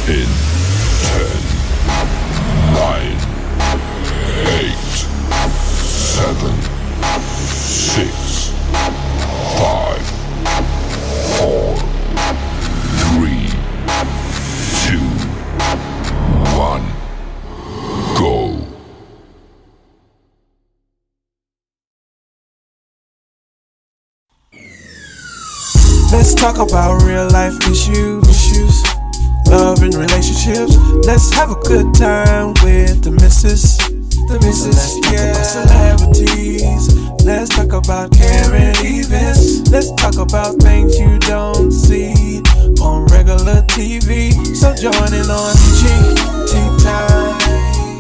in 10, 9, 8, 7, 6, 5, 4, 3, 2, 1, go. Let's talk about real life issues, love and relationships. Let's have a good time with the missus, Let's talk about celebrities. Let's talk about current events. Let's talk about things you don't see on regular TV. So join in on Peachy Tea Time.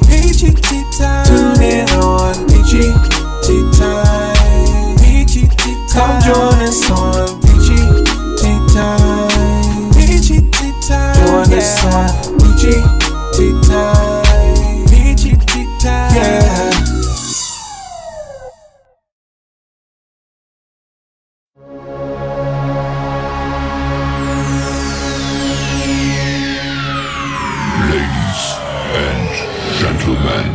Peachy Tea Time. Tune in on Peachy Tea Time. Peachy Tea Time. Come join us on Peachy Tea Time. Peachy Tea Time. Join us on Peachy Tea Time. Peachy Tea Time. Yeah. Ladies and gentlemen,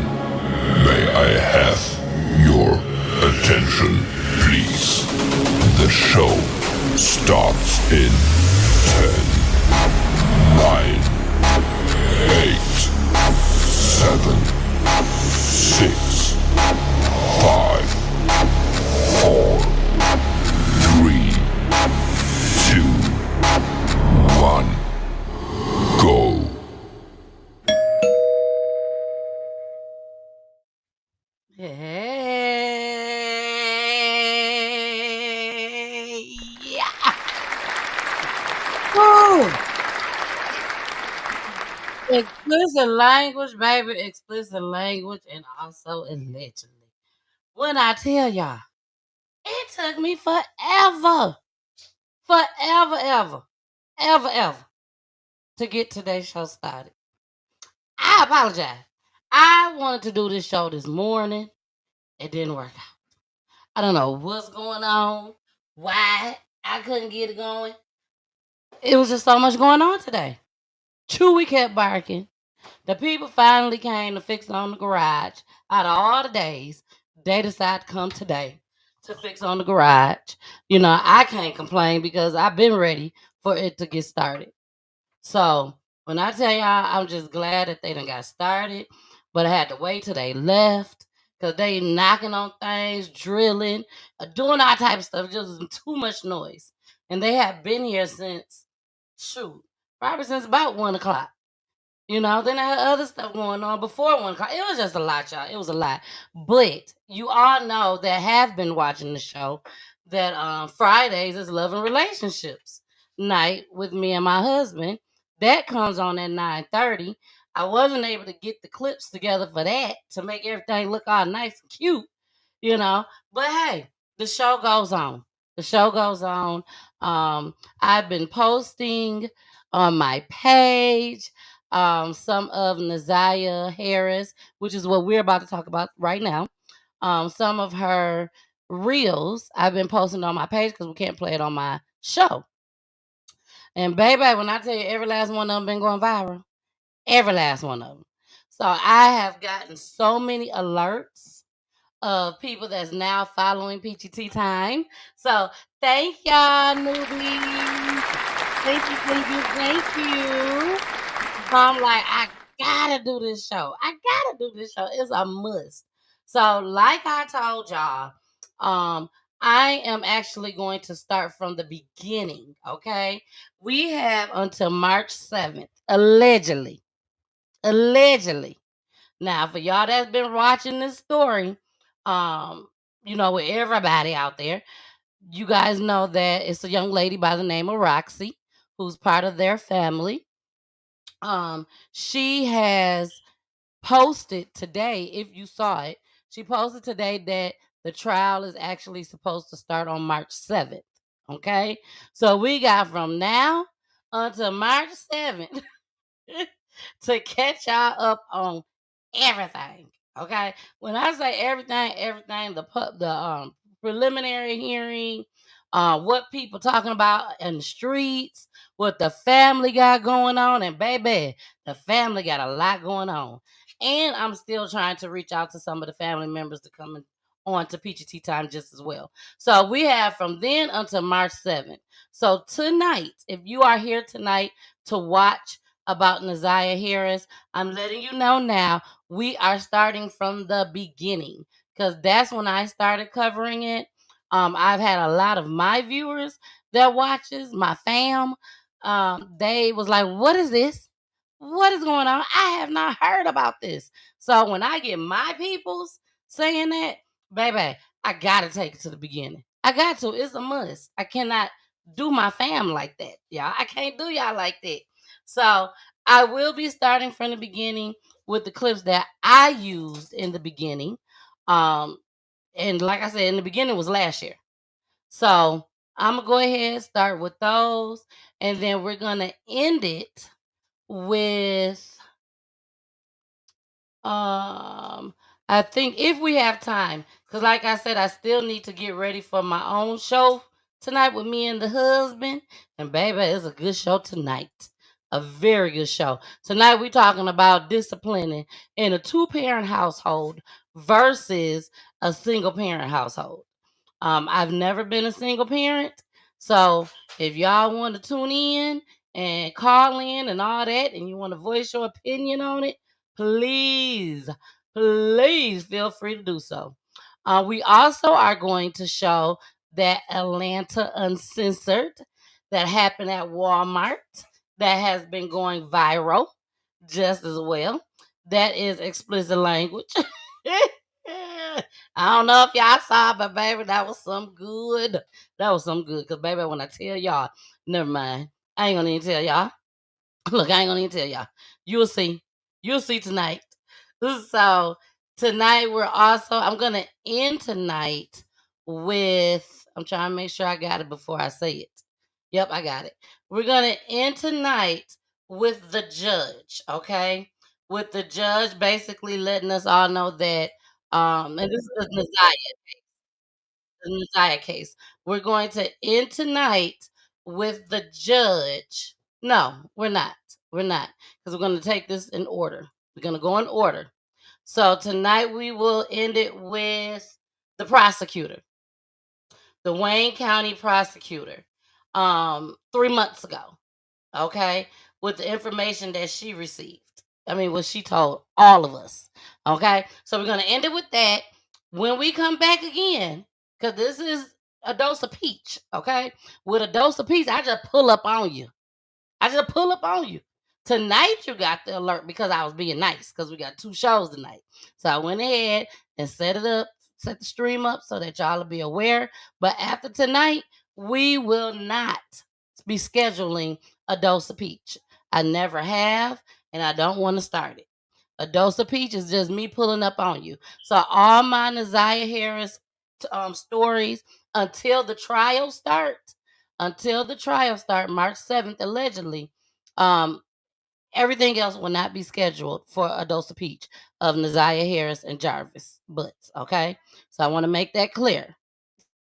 may I have your attention, please? The show starts in 10, 9, 8, 7, 6, 5, 4, 3, 2, 1, go. Hey, yeah. Woo. Explicit language, baby. Explicit language, and also allegedly. When I tell y'all, it took me forever, ever to get today's show started. I apologize. I wanted to do this show this morning. It didn't work out. I don't know what's going on, why I couldn't get it going. It was just so much going on today. Chewy kept barking. The people finally came to fix on the garage. Out of all the days, they decided to come today to fix on the garage. You know, I can't complain because I've been ready for it to get started. So when I tell y'all, I'm just glad that they done got started. But I had to wait till they left because they knocking on things, drilling, doing all type of stuff, just too much noise. And they have been here since, shoot, probably since about 1 o'clock. You know, then I had other stuff going on before 1 o'clock. It was just a lot, y'all. It was a lot. But you all know that have been watching the show that Fridays is love and relationships night with me and my husband. That comes on at 9:30. I wasn't able to get the clips together for that to make everything look all nice and cute, you know. But hey, the show goes on. The show goes on. I've been posting on my page some of Naziah Harris, which is what we're about to talk about right now. Some of her reels I've been posting on my page because we can't play it on my show. And baby, when I tell you every last one of them been going viral, every last one of them. So I have gotten so many alerts of people that's now following Peachy Tea Time. So thank y'all, newbies. Thank you. I'm like, I gotta do this show. I gotta do this show. It's a must. So, like I told y'all, um, I am actually going to start from the beginning. Okay, we have until March 7th, allegedly. Allegedly. Now, for y'all that's been watching this story, um, you know, with everybody out there, you guys know that it's a young lady by the name of Roxy, who's part of their family. She has posted today, if you saw it, she posted today that the trial is actually supposed to start on March 7th. Okay. So we got from now until March 7th to catch y'all up on everything. Okay. When I say everything, the preliminary hearing, what people talking about in the streets, what the family got going on, and baby, the family got a lot going on. And I'm still trying to reach out to some of the family members to come on to Peachy Tea Time just as well. So we have from then until March 7th. So tonight, if you are here tonight to watch about Naziah Harris, I'm letting you know now we are starting from the beginning because that's when I started covering it. I've had a lot of my viewers that watches my fam. They was like, "What is this? What is going on? I have not heard about this." So when I get my peoples saying that, baby, I gotta take it to the beginning. I got to. It's a must. I cannot do my fam like that, y'all. I can't do y'all like that. So I will be starting from the beginning with the clips that I used in the beginning. Um, and like I said, in the beginning was last year. So I'm gonna go ahead and start with those, and then we're gonna end it with um I think if we have time, because like I said, I still need to get ready for my own show tonight with me and the husband. And baby, it's a good show tonight. A very good show. Tonight we're talking about disciplining in a two-parent household versus a single parent household. I've never been a single parent. So if y'all want to tune in and call in and all that, and you want to voice your opinion on it, please, please feel free to do so. We also are going to show that Atlanta Uncensored that happened at Walmart that has been going viral just as well. That is explicit language. I don't know if y'all saw, but baby, that was some good. That was some good. Cause baby, when I tell y'all, never mind. I ain't gonna even tell y'all. Look, I ain't gonna even tell y'all. You'll see. You'll see tonight. So tonight we're also. I'm gonna end tonight with. I'm trying to make sure I got it before I say it. Yep, I got it. We're gonna end tonight with the judge. Okay, with the judge basically letting us all know that. And this is the Naziah case. We're going to end tonight with the judge. No, we're not. We're not. Because we're going to take this in order. We're going to go in order. So tonight we will end it with the prosecutor, the Wayne County prosecutor, 3 months ago. Okay, with the information that she received. I mean, what she told all of us. Okay, so we're gonna end it with that. When we come back again, because this is a dose of peach. Okay, with a dose of peach, I just pull up on you. I just pull up on you. Tonight you got the alert because I was being nice because we got two shows tonight. So I went ahead and set it up, set the stream up so that y'all will be aware. But after tonight, we will not be scheduling a dose of peach. I never have, and I don't want to start it. A dose of peach is just me pulling up on you. So all my Naziah Harris stories until the trial start March 7th, allegedly, um, everything else will not be scheduled for a dose of peach of Naziah Harris and Jarvis Butts. Okay, so I want to make that clear.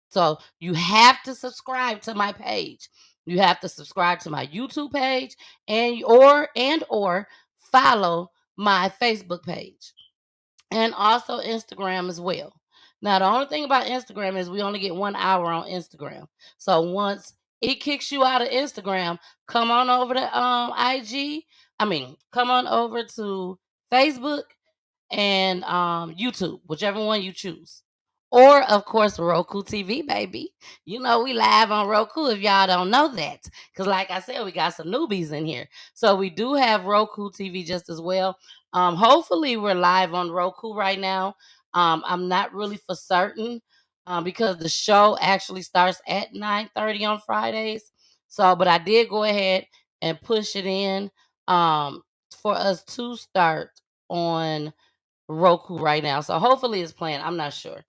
So you have to subscribe to my page. You have to subscribe to my YouTube page and or follow my Facebook page and also Instagram as well. Now, the only thing about Instagram is we only get 1 hour on Instagram. So once it kicks you out of Instagram, come on over to IG. I mean, come on over to Facebook and YouTube, whichever one you choose. Or, of course, Roku TV, baby. You know, we live on Roku if y'all don't know that. Because, like I said, we got some newbies in here. So, we do have Roku TV just as well. Hopefully, we're live on Roku right now. I'm not really for certain because the show actually starts at 9:30 on Fridays. So, but I did go ahead and push it in for us to start on Roku right now. So hopefully it's playing. I'm not sure.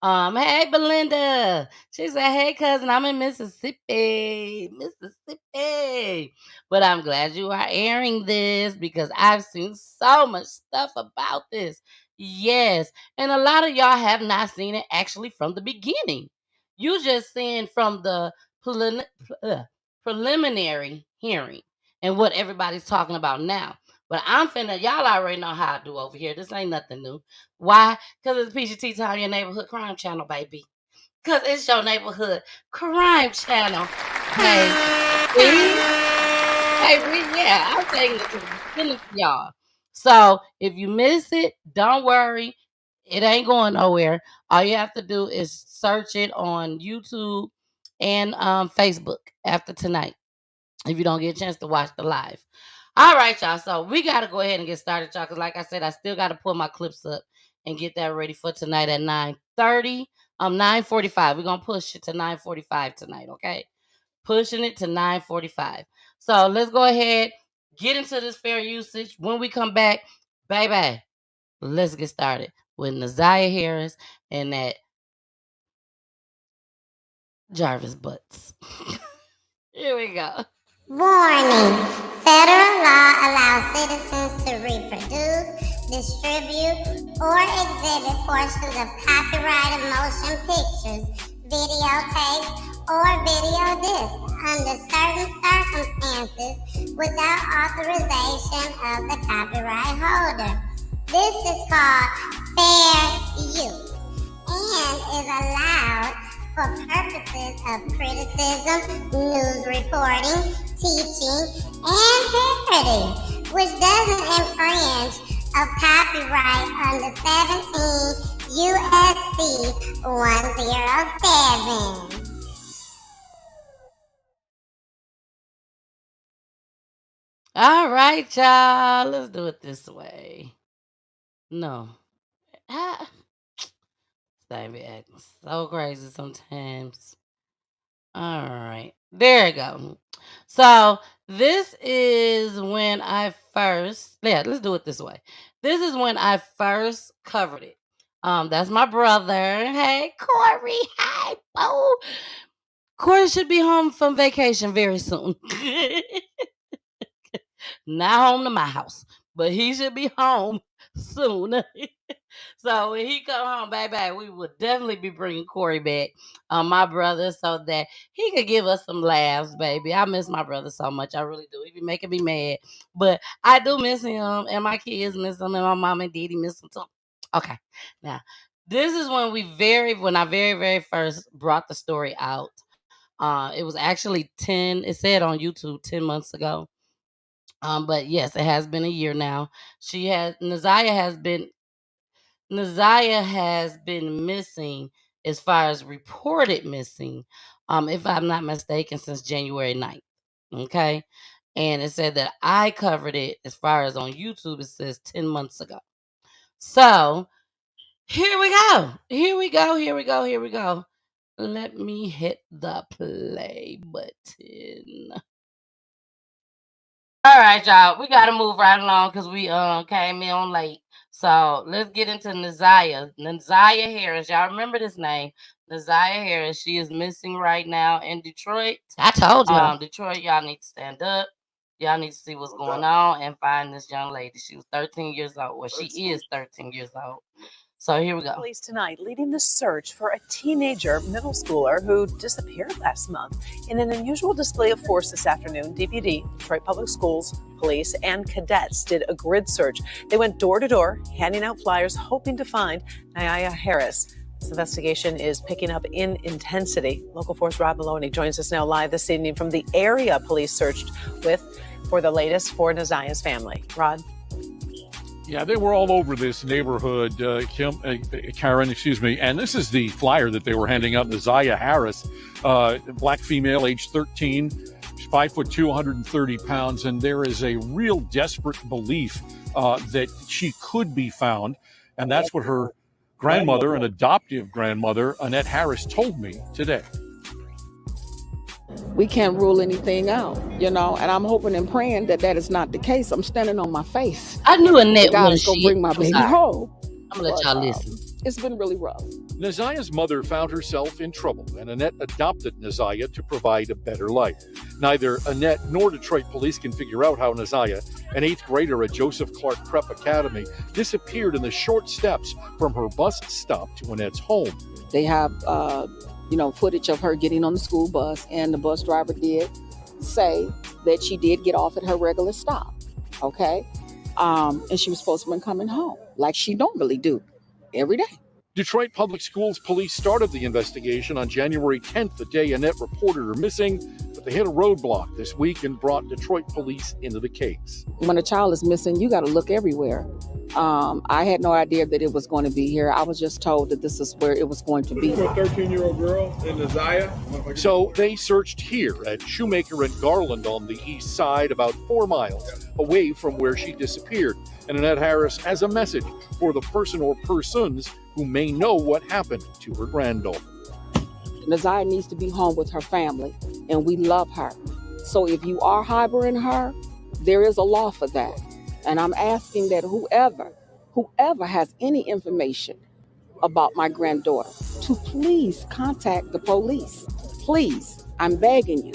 Hey Belinda. She said, "Hey cousin, I'm in Mississippi. Mississippi." But I'm glad you are airing this because I've seen so much stuff about this. Yes. And a lot of y'all have not seen it actually from the beginning. You just seeing from the preliminary hearing and what everybody's talking about now. But I'm finna, y'all already know how I do over here. This ain't nothing new. Why? Because it's Peachy Time, your neighborhood crime channel, baby. Because it's your neighborhood crime channel, baby. Yeah, I'm saying it to finish, y'all. So if you miss it, don't worry. It ain't going nowhere. All you have to do is search it on YouTube and Facebook after tonight if you don't get a chance to watch the live. All right, y'all. So we got to go ahead and get started, y'all, because like I said, I still got to pull my clips up and get that ready for tonight at 9:30. 9:45. We're going to push it to 9:45 tonight, okay? Pushing it to 9:45. So let's go ahead, get into this fair usage. When we come back, baby, let's get started with Naziah Harris and that Jarvis Butts. Here we go. Warning. Federal law allows citizens to reproduce, distribute, or exhibit portions of copyrighted motion pictures, videotapes, or video discs under certain circumstances without authorization of the copyright holder. This is called fair use and is allowed for purposes of criticism, news reporting, teaching, and parody, which doesn't infringe of copyright under 17 U.S.C. 107. All right, y'all. Let's do it this way. No. They be acting so crazy sometimes. All right. There you go. So this is when I first, let's do it this way. This is when I first covered it. That's my brother. Hey, Corey. Hey, Bo. Corey should be home from vacation very soon. Not home to my house, but he should be home soon. So when he come home, baby, we will definitely be bringing Corey back, my brother, so that he could give us some laughs, baby. I miss my brother so much. I really do. He be making me mad, but I do miss him, and my kids miss him, and my mom and daddy miss him too. Okay, now this is when I very first brought the story out. It was actually 10. It said on YouTube 10 months ago. But yes, it has been a year now. Naziah has been missing as far as reported missing, if I'm not mistaken, since January 9th. Okay. And it said that I covered it as far as on YouTube, it says 10 months ago. So here we go. Here we go. Let me hit the play button. All right, y'all. We gotta move right along because we came in on late. So let's get into Naziah Harris. Y'all remember this name? Naziah Harris. She is missing right now in Detroit. I told you. Detroit, y'all need to stand up. Y'all need to see what's going on and find this young lady. She was 13 years old. Well, she is 13 years old. So here we go. Police tonight leading the search for a teenager middle schooler who disappeared last month. In an unusual display of force this afternoon, DPD, Detroit Public Schools, police, and cadets did a grid search. They went door to door, handing out flyers, hoping to find Naziah Harris. This investigation is picking up in intensity. Local 4's Rod Maloney joins us now live this evening from the area police searched with for the latest for Naziah's family. Rod? Yeah, they were all over this neighborhood, Karen, and this is the flyer that they were handing out. Naziah Harris, black female, age 13, 5'2", 130 pounds, and there is a real desperate belief that she could be found, and that's what her grandmother, an adoptive grandmother, Annette Harris, told me today. We can't rule anything out, and I'm hoping and praying that is not the case. I'm standing on my face. I knew Annette was going to bring my baby home. I'm going to let y'all listen. It's been really rough. Naziah's mother found herself in trouble, and Annette adopted Naziah to provide a better life. Neither Annette nor Detroit police can figure out how Naziah, an 8th grader at Joseph Clark Prep Academy, disappeared in the short steps from her bus stop to Annette's home. They have footage of her getting on the school bus, and the bus driver did say that she did get off at her regular stop. Okay. And she was supposed to have been coming home like she normally do every day. Detroit Public Schools police started the investigation on January 10th, the day Annette reported her missing, but they hit a roadblock this week and brought Detroit police into the case. When a child is missing, you got to look everywhere. I had no idea that it was going to be here. I was just told that this is where it was going to be. For a 13-year-old girl in Neziah. So they searched here at Shoemaker and Garland on the east side, about 4 miles away from where she disappeared. And Annette Harris has a message for the person or persons who may know what happened to her granddaughter. Neziah needs to be home with her family, and we love her. So if you are harboring her, there is a law for that. And I'm asking that whoever has any information about my granddaughter to please contact the police. Please, I'm begging you.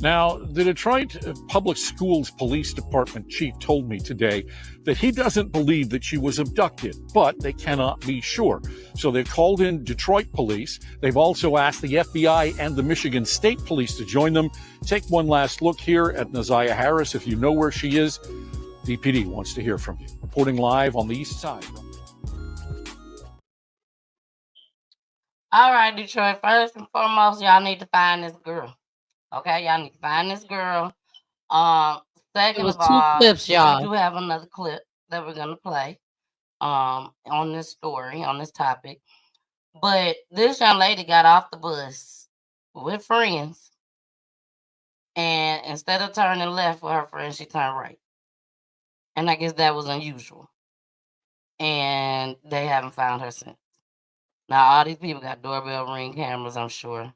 Now, the Detroit Public Schools Police Department chief told me today that he doesn't believe that she was abducted, but they cannot be sure. So they've called in Detroit police. They've also asked the FBI and the Michigan State Police to join them. Take one last look here at Neziah Harris. If you know where she is, DPD wants to hear from you. Reporting live on the east side. All right, Detroit. First and foremost, y'all need to find this girl. Okay, y'all need to find this girl. Second of all, clips, y'all. we do have another clip that we're gonna play on this story, on this topic. But this young lady got off the bus with friends, and instead of turning left with her friends, she turned right. And I guess that was unusual. And they haven't found her since. Now, all these people got doorbell ring cameras, I'm sure.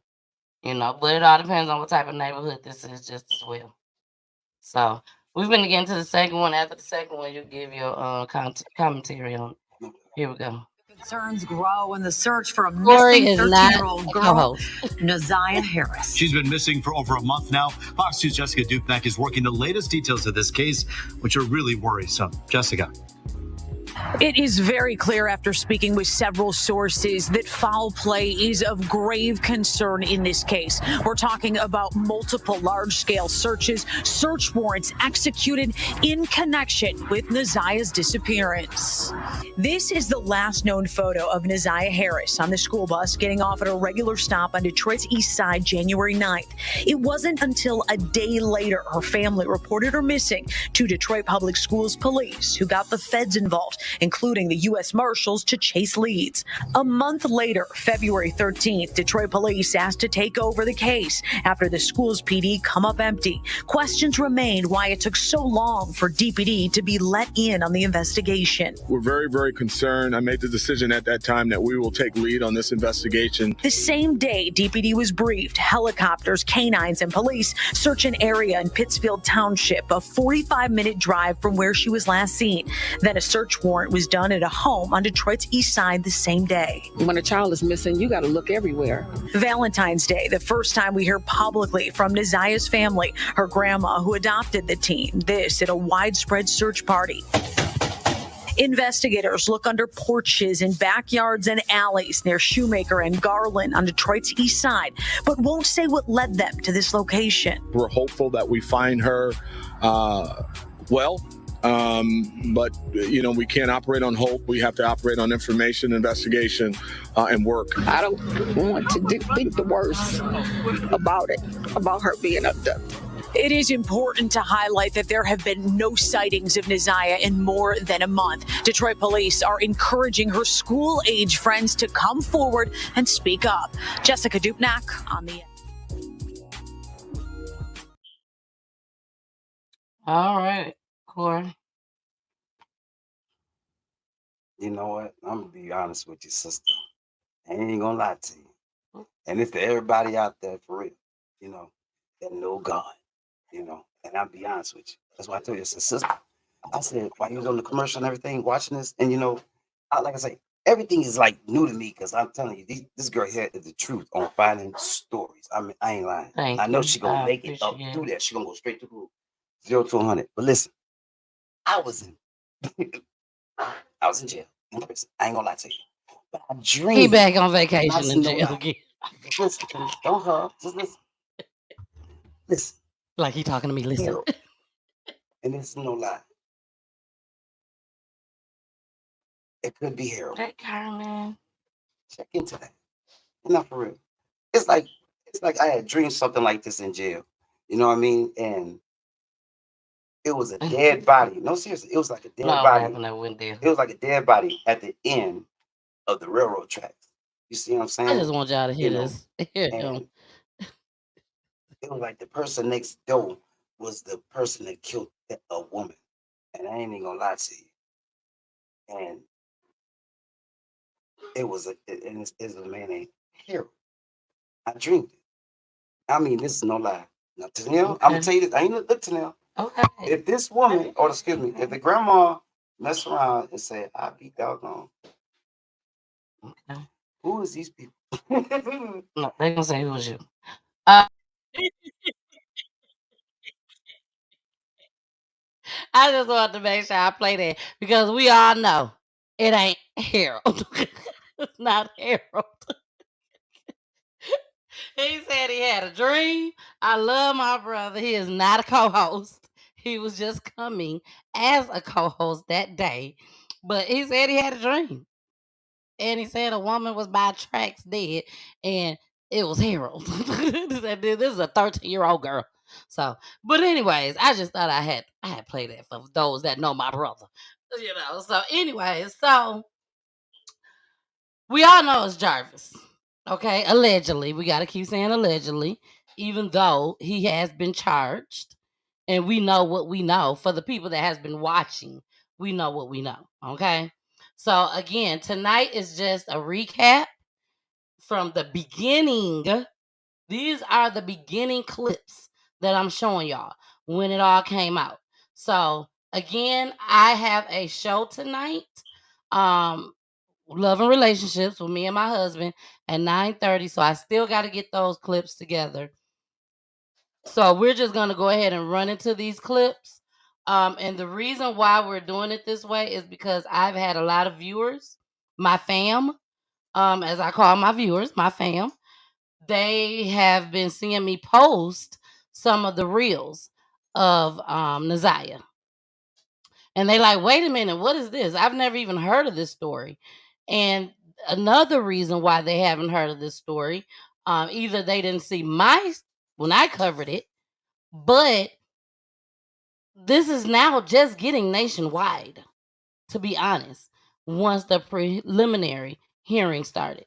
But it all depends on what type of neighborhood this is just as well. So we're going to get into the second one. After the second one, you give your commentary on it. Here we go. Concerns grow in the search for a Lori missing is not 13-year-old a girl, co-host. Neziah Harris. She's been missing for over a month now. Fox 2's Jessica Dupnack is working the latest details of this case, which are really worrisome. Jessica. It is very clear after speaking with several sources that foul play is of grave concern in this case. We're talking about multiple large-scale searches, search warrants executed in connection with Neziah's disappearance. This is the last known photo of Neziah Harris on the school bus getting off at a regular stop on Detroit's east side January 9th. It wasn't until a day later her family reported her missing to Detroit Public Schools police, who got the feds involved, including the U.S. Marshals, to chase leads. A month later, February 13th, Detroit police asked to take over the case after the school's PD come up empty. Questions remained why it took so long for DPD to be let in on the investigation. We're very, very concerned. I made the decision at that time that we will take lead on this investigation. The same day DPD was briefed, helicopters, canines, and police search an area in Pittsfield Township, a 45-minute drive from where she was last seen. Then a search warrant was done at a home on Detroit's east side the same day. When a child is missing, you got to look everywhere. Valentine's Day, the first time we hear publicly from Neziah's family, her grandma who adopted the teen. This at a widespread search party. Investigators look under porches and backyards and alleys near Shoemaker and Garland on Detroit's east side, but won't say what led them to this location. We're hopeful that we find her but we can't operate on hope. We have to operate on information, investigation, and work. I don't want to think the worst about it, about her being abducted. It is important to highlight that there have been no sightings of Neziah in more than a month. Detroit police are encouraging her school-age friends to come forward and speak up. Jessica Dupnack on the... All right, Corey. You know what? I'm gonna be honest with you, sister. I ain't gonna lie to you. And it's to everybody out there for real, that know God, and I'll be honest with you. That's why I told you, it's a sister. I said, while you was on the commercial and everything, watching this, and like I say, everything is like new to me because I'm telling you, this girl here is the truth on finding stories. I mean, I ain't lying. I know she gonna make it up through that. She gonna go straight to 0 to 100. But listen, I was in jail, in prison. I ain't gonna lie to you. But I dreamed. He back on And I vacation see in no jail lie. again. Listen, don't hug. Just listen. Listen. Like he talking to me. Listen. Harold. And this is no lie. It could be Harold. That car, man. Check into that. Not for real. It's like I had dreamed something like this in jail. You know what I mean? And it was a dead body. No, seriously, it was like a dead body. It was like a dead body at the end of the railroad tracks. You see what I'm saying? I just want y'all to hear this. Hear him. And it was like the person next door was the person that killed a woman. And I ain't even gonna lie to you. And it's a man named Harold. I dreamed it. I mean, this is no lie. Now, Tanel, I'm gonna tell you this. I ain't look Tanel. Okay. If this woman, or excuse me, if the grandma mess around and say, "I be doggone," okay, who is these people? No, they gonna say it was you. I just want to make sure I play that because we all know it ain't Harold. It's not Harold. He said he had a dream. I love my brother. He is not a co-host. He was just coming as a co-host that day. But he said he had a dream. And he said a woman was by tracks dead, and it was Harold. This is a 13-year-old girl. So, but anyways, I just thought I had played that for those that know my brother. So anyways, so we all know it's Jarvis. Okay, allegedly. We got to keep saying allegedly, even though he has been charged. And we know what we know. For the people that has been watching, we know what we know. Okay. So again, tonight is just a recap from the beginning. These are the beginning clips that I'm showing y'all when it all came out. So again, I have a show tonight. Love and Relationships with me and my husband at 9:30. So I still got to get those clips together. So we're just gonna go ahead and run into these clips. And the reason why we're doing it this way is because I've had a lot of viewers, my fam, as I call my viewers, my fam. They have been seeing me post some of the reels of Naziah. And they like, wait a minute, what is this? I've never even heard of this story. And another reason why they haven't heard of this story, either they didn't see when I covered it, but this is now just getting nationwide, to be honest, once the preliminary hearing started.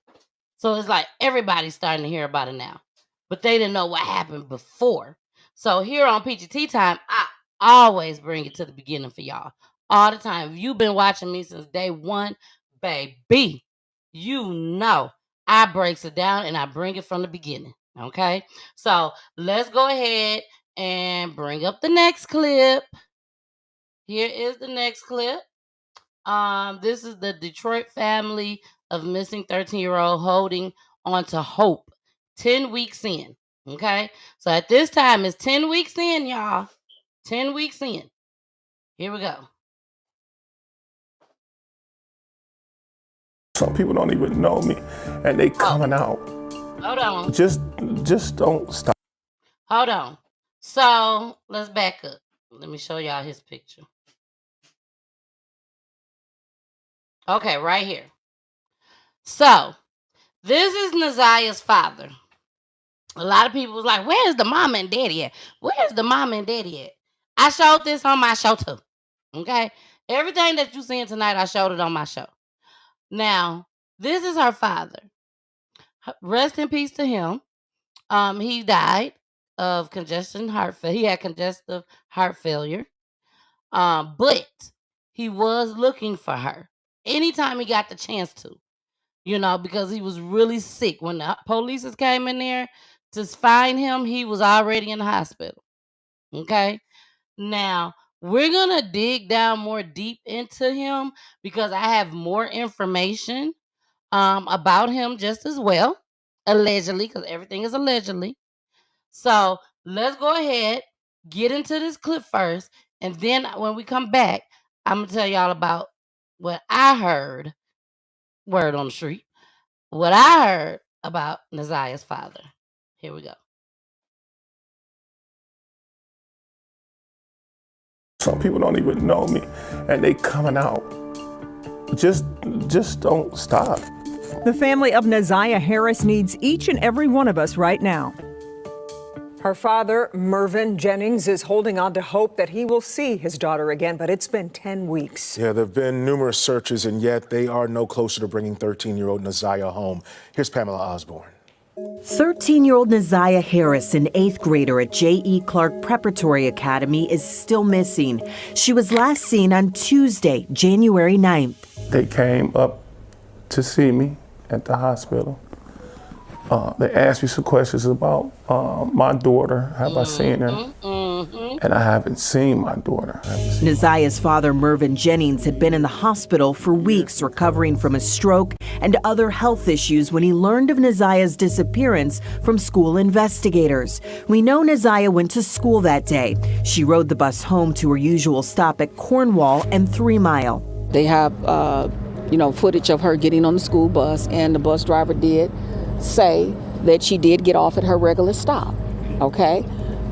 So it's like everybody's starting to hear about it now, but they didn't know what happened before. So here on Peachy Time, I always bring it to the beginning for y'all. All the time. If you've been watching me since day one, baby, you know I breaks it down and I bring it from the beginning. Okay? So let's go ahead and bring up the next clip. Here is the next clip. This is the Detroit family of missing 13-year-old holding on to hope 10 weeks in. Okay? So at this time, it's 10 weeks in, y'all. 10 weeks in. Here we go. Some people don't even know me, and they coming out. Hold on. Just don't stop. Hold on. So let's back up. Let me show y'all his picture. Okay, right here. So this is Naziah's father. A lot of people was like, where's the mama and daddy at? Where's the mama and daddy at? I showed this on my show too. Okay? Everything that you seeing tonight, I showed it on my show. Now, this is her father. Rest in peace to him. He died of congestive heart failure. He had congestive heart failure. But he was looking for her anytime he got the chance to, because he was really sick. When the police came in there to find him, he was already in the hospital. Okay. Now, we're going to dig down more deep into him because I have more information about him just as well, allegedly, because everything is allegedly. So let's go ahead, get into this clip first, and then when we come back, I'm going to tell y'all about what I heard word on the street. What I heard about Naziah's father. Here we go. Some people don't even know me, and they coming out. Just don't stop. The family of Naziah Harris needs each and every one of us right now. Her father, Mervyn Jennings, is holding on to hope that he will see his daughter again, but it's been 10 weeks. Yeah, there have been numerous searches, and yet they are no closer to bringing 13-year-old Naziah home. Here's Pamela Osborne. 13-year-old Naziah Harris, an 8th grader at J.E. Clark Preparatory Academy, is still missing. She was last seen on Tuesday, January 9th. They came up to see me at the hospital. They asked me some questions about my daughter. Have I seen her? And I haven't seen my daughter. Naziah's father, Mervyn Jennings, had been in the hospital for weeks recovering from a stroke and other health issues when he learned of Naziah's disappearance from school investigators. We know Naziah went to school that day. She rode the bus home to her usual stop at Cornwall and 3 Mile. They have, footage of her getting on the school bus, and the bus driver did say that she did get off at her regular stop, okay?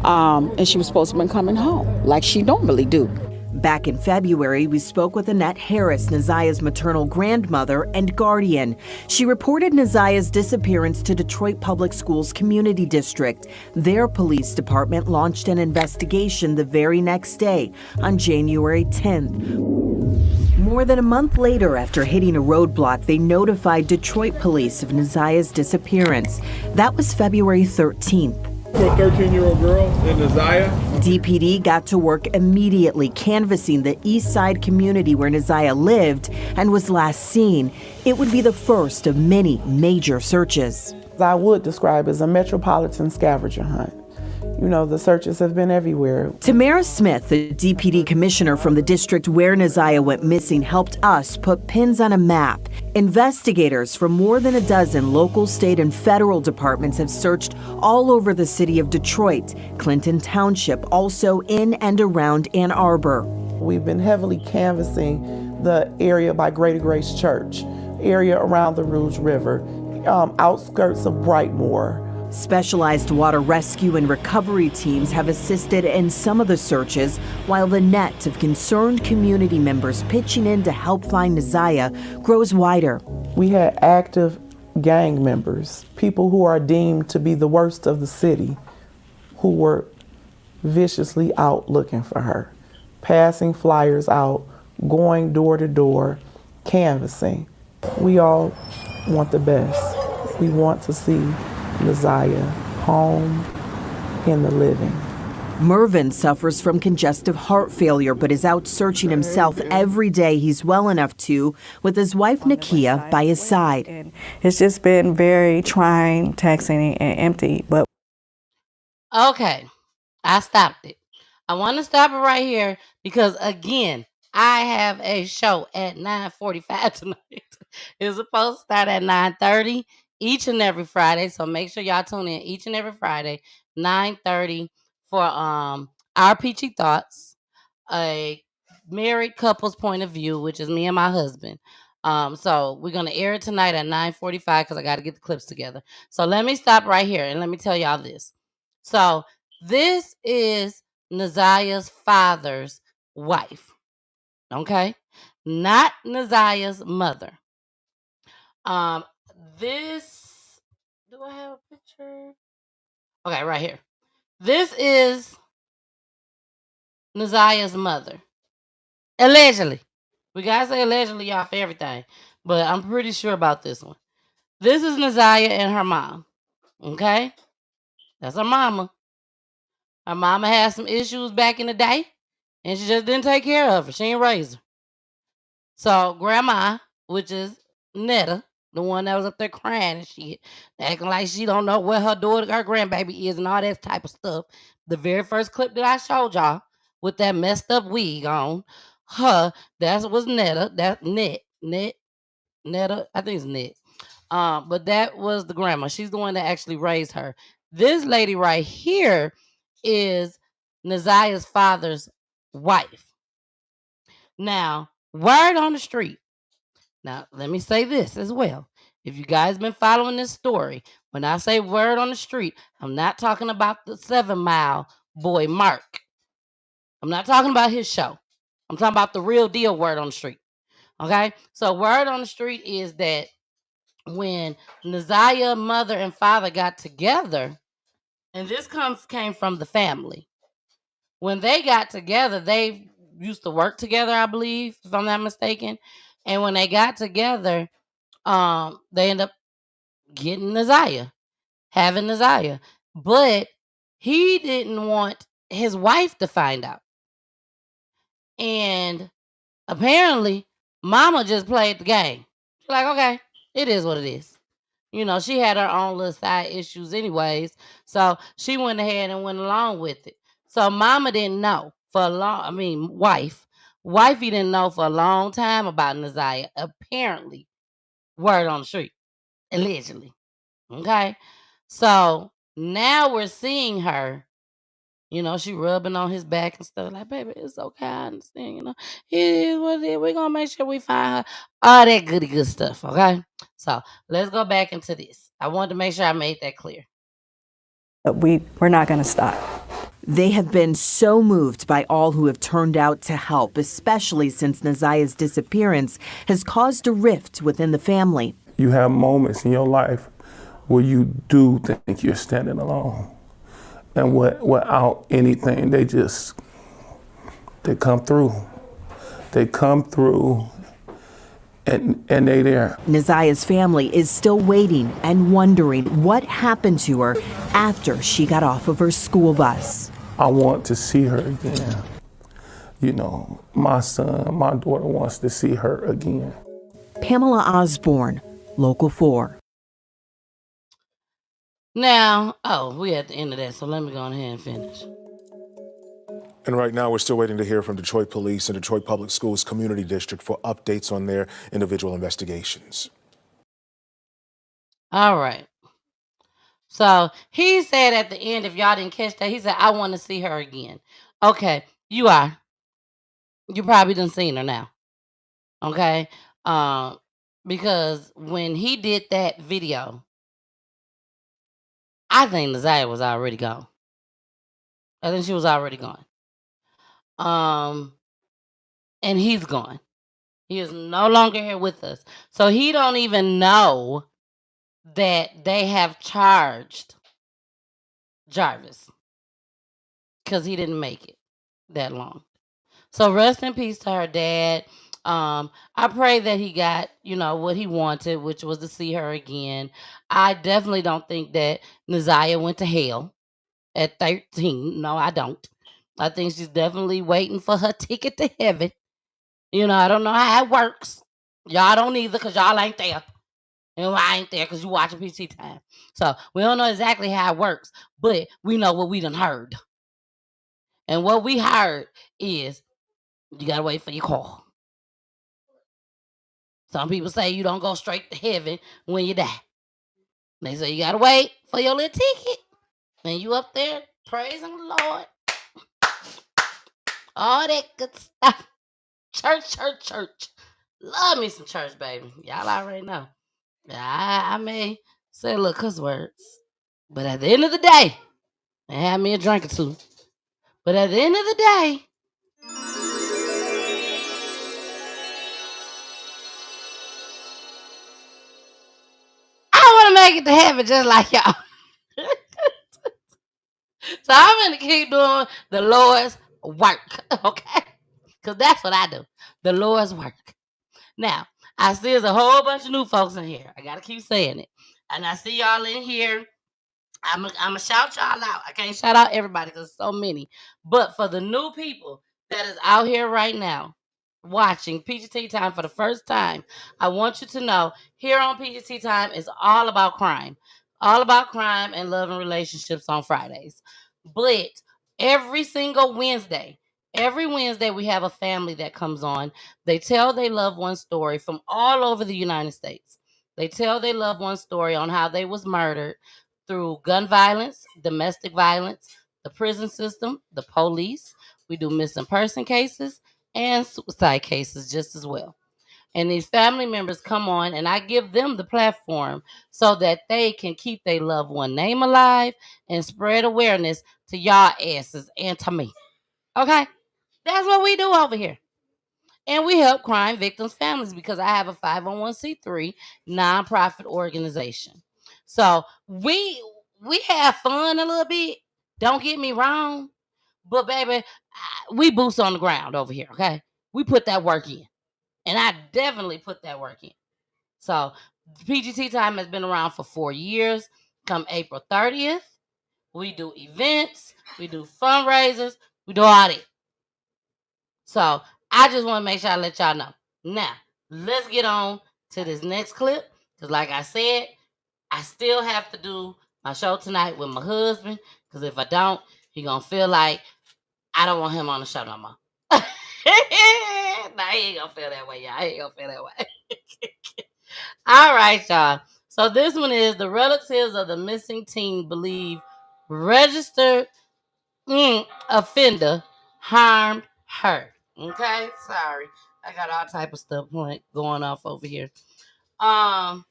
And she was supposed to have been coming home, like she normally do. Back in February, we spoke with Annette Harris, Naziah's maternal grandmother and guardian. She reported Naziah's disappearance to Detroit Public Schools Community District. Their police department launched an investigation the very next day, on January 10th. More than a month later, after hitting a roadblock, they notified Detroit police of Naziah's disappearance. That was February 13th. For a 13-year-old girl in Naziah. DPD got to work immediately canvassing the East Side community where Naziah lived and was last seen. It would be the first of many major searches. I would describe as a metropolitan scavenger hunt. You know, the searches have been everywhere. Tamara Smith, the DPD commissioner from the district where Naziah went missing, helped us put pins on a map. Investigators from more than a dozen local, state, and federal departments have searched all over the city of Detroit, Clinton Township, also in and around Ann Arbor. We've been heavily canvassing the area by Greater Grace Church, area around the Rouge River, outskirts of Brightmoor. Specialized water rescue and recovery teams have assisted in some of the searches, while the net of concerned community members pitching in to help find Naziah grows wider. We had active gang members, people who are deemed to be the worst of the city, who were viciously out looking for her, passing flyers out, going door to door, canvassing. We all want the best. We want to see Naziah home in the living. Mervyn suffers from congestive heart failure but is out searching himself every day he's well enough to, with his wife Nakia by his side. And it's just been very trying, taxing, and empty. But Okay, I stopped it. I want to stop it right here because, again, I have a show at 9:45 tonight. It's supposed to start at 9:30 each and every Friday, so make sure y'all tune in each and every Friday, 9:30 for our Peachy Thoughts, a married couple's point of view, which is me and my husband. So we're gonna air it tonight at 9:45 because I got to get the clips together. So let me stop right here and let me tell y'all this. So this is Naziah's father's wife, okay? Not Naziah's mother. This, do I have a picture? Okay, right here. This is Naziah's mother. Allegedly. We gotta say allegedly, y'all, for everything. But I'm pretty sure about this one. This is Naziah and her mom. Okay? That's her mama. Her mama had some issues back in the day, and she just didn't take care of her. She ain't raise her. So grandma, which is Netta, the one that was up there crying and shit, acting like she don't know where her daughter, her grandbaby is and all that type of stuff. The very first clip that I showed y'all with that messed up wig on, that was Netta. That Netta, I think it's Net. But that was the grandma. She's the one that actually raised her. This lady right here is Naziah's father's wife. Now, word on the street, Now, let me say this as well. If you guys been following this story, when I say word on the street, I'm not talking about the 7 Mile boy Mark. I'm not talking about his show. I'm talking about the real deal word on the street. Okay? So word on the street is that when Naziah mother and father got together, and this came from the family. When they got together, they used to work together, I believe, if I'm not mistaken. And when they got together, they end up getting Naziah, having Naziah. But he didn't want his wife to find out. And apparently, mama just played the game. She's like, okay, it is what it is. You know, she had her own little side issues anyways. So she went ahead and went along with it. So mama didn't know for a wifey didn't know for a long time about Naziah. Apparently, word on the street, allegedly. Okay. So now we're seeing her, you know, she rubbing on his back and stuff like, baby, it's okay. I understand, you know, it is what it is. We're going to make sure we find her. All that goody good stuff. Okay. So let's go back into this. I wanted to make sure I made that clear. We're not going to stop. They have been so moved by all who have turned out to help, especially since Naziah's disappearance has caused a rift within the family. You have moments in your life where you do think you're standing alone. And without anything, they come through. They come through and they there. Naziah's family is still waiting and wondering what happened to her after she got off of her school bus. I want to see her again. You know, my daughter wants to see her again. Pamela Osborne, Local 4. Now, we're at the end of that, so let me go ahead and finish. And right now, we're still waiting to hear from Detroit Police and Detroit Public Schools Community District for updates on their individual investigations. All right. So he said at the end, if y'all didn't catch that, he said, I want to see her again. Okay, you are. You probably done seen her now. Okay? Because when he did that video, I think Naziah was already gone. I think she was already gone. And he's gone. He is no longer here with us. So he don't even know that they have charged Jarvis because he didn't make it that long. So rest in peace to her dad. I pray that he got, you know, what he wanted, which was to see her again. I definitely don't think that Naziah went to hell at 13. No, I don't. I think she's definitely waiting for her ticket to heaven. You know, I don't know how it works. Y'all don't either because y'all ain't there. And I ain't there because you watching Peachy Tyme. So we don't know exactly how it works, but we know what we done heard. And what we heard is you got to wait for your call. Some people say you don't go straight to heaven when you die. They say you got to wait for your little ticket. And you up there praising the Lord. All that good stuff. Church. Love me some church, baby. Y'all already know. I may say a little cuss words. But at the end of the day, they have me a drink or two. But at the end of the day, I want to make it to heaven just like y'all. So I'm going to keep doing the Lord's work, okay? Because that's what I do, the Lord's work. Now, I see there's a whole bunch of new folks in here. I got to keep saying it. And I see y'all in here. I'm going to shout y'all out. I can't shout out everybody because there's so many. But for the new people that is out here right now watching Peachy Tyme for the first time, I want you to know here on Peachy Tyme is all about crime. All about crime and love and relationships on Fridays. But every single Wednesday, we have a family that comes on. They tell their loved one story from all over the United States. They tell their loved one story on how they was murdered through gun violence, domestic violence, the prison system, the police. We do missing person cases and suicide cases just as well. And these family members come on and I give them the platform so that they can keep their loved one name alive and spread awareness to y'all asses and to me. Okay? That's what we do over here. And we help crime victims' families because I have a 501c3 nonprofit organization. So we have fun a little bit. Don't get me wrong. But baby, we boots on the ground over here, okay? We put that work in. And I definitely put that work in. So PGT Tyme has been around for 4 years. Come April 30th, we do events, we do fundraisers, we do all that. So I just want to make sure I let y'all know. Now, let's get on to this next clip. Because like I said, I still have to do my show tonight with my husband. Because if I don't, he going to feel like I don't want him on the show no more. Nah, he ain't gonna feel that way, y'all. He ain't gonna feel that way. All right, y'all. So this one is the relatives of the missing teen believe registered offender harmed her. Okay, sorry. I got all type of stuff going off over here. Hey,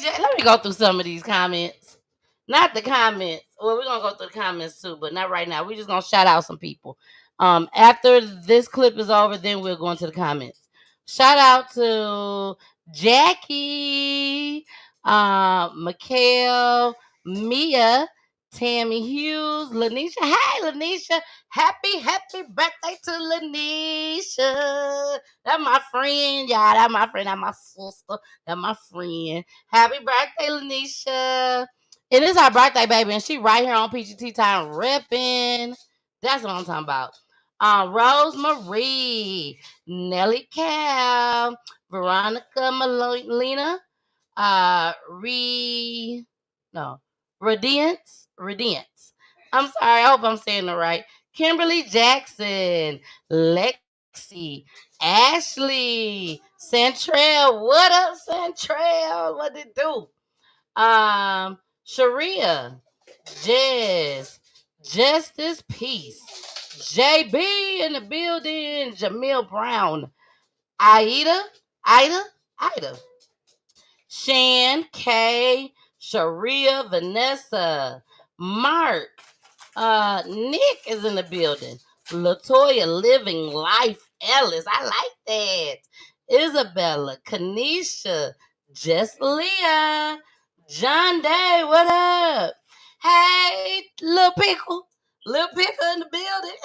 Jay, let me go through some of these comments. Not the comments. Well, we're gonna go through the comments too, but not right now. We're just gonna shout out some people. After this clip is over, then we'll go into the comments. Shout out to Jackie, Mikhail, Mia, Tammy Hughes, Lanisha. Hey, Lanisha. Happy birthday to Lanisha. That's my friend, y'all. That's my friend. That's my sister. That's my friend. Happy birthday, Lanisha. It is her birthday, baby, and she right here on PGT Time repping. That's what I'm talking about. Rose Marie, Nelly Cal, Veronica Molina, Radiance. I'm sorry, I hope I'm saying it right. Kimberly Jackson, Lexi, Ashley, Centrell. What up, Centrell? What it do? Sharia, Jess, Justice Peace, JB in the building, Jamil Brown, Ida, Shan, Kay, Sharia, Vanessa, Mark, Nick is in the building. Latoya Living Life Ellis. I like that. Isabella, Kanisha, Jess Leah, John Day, what up? Hey, Lil Pickle. Lil Pickle in the building.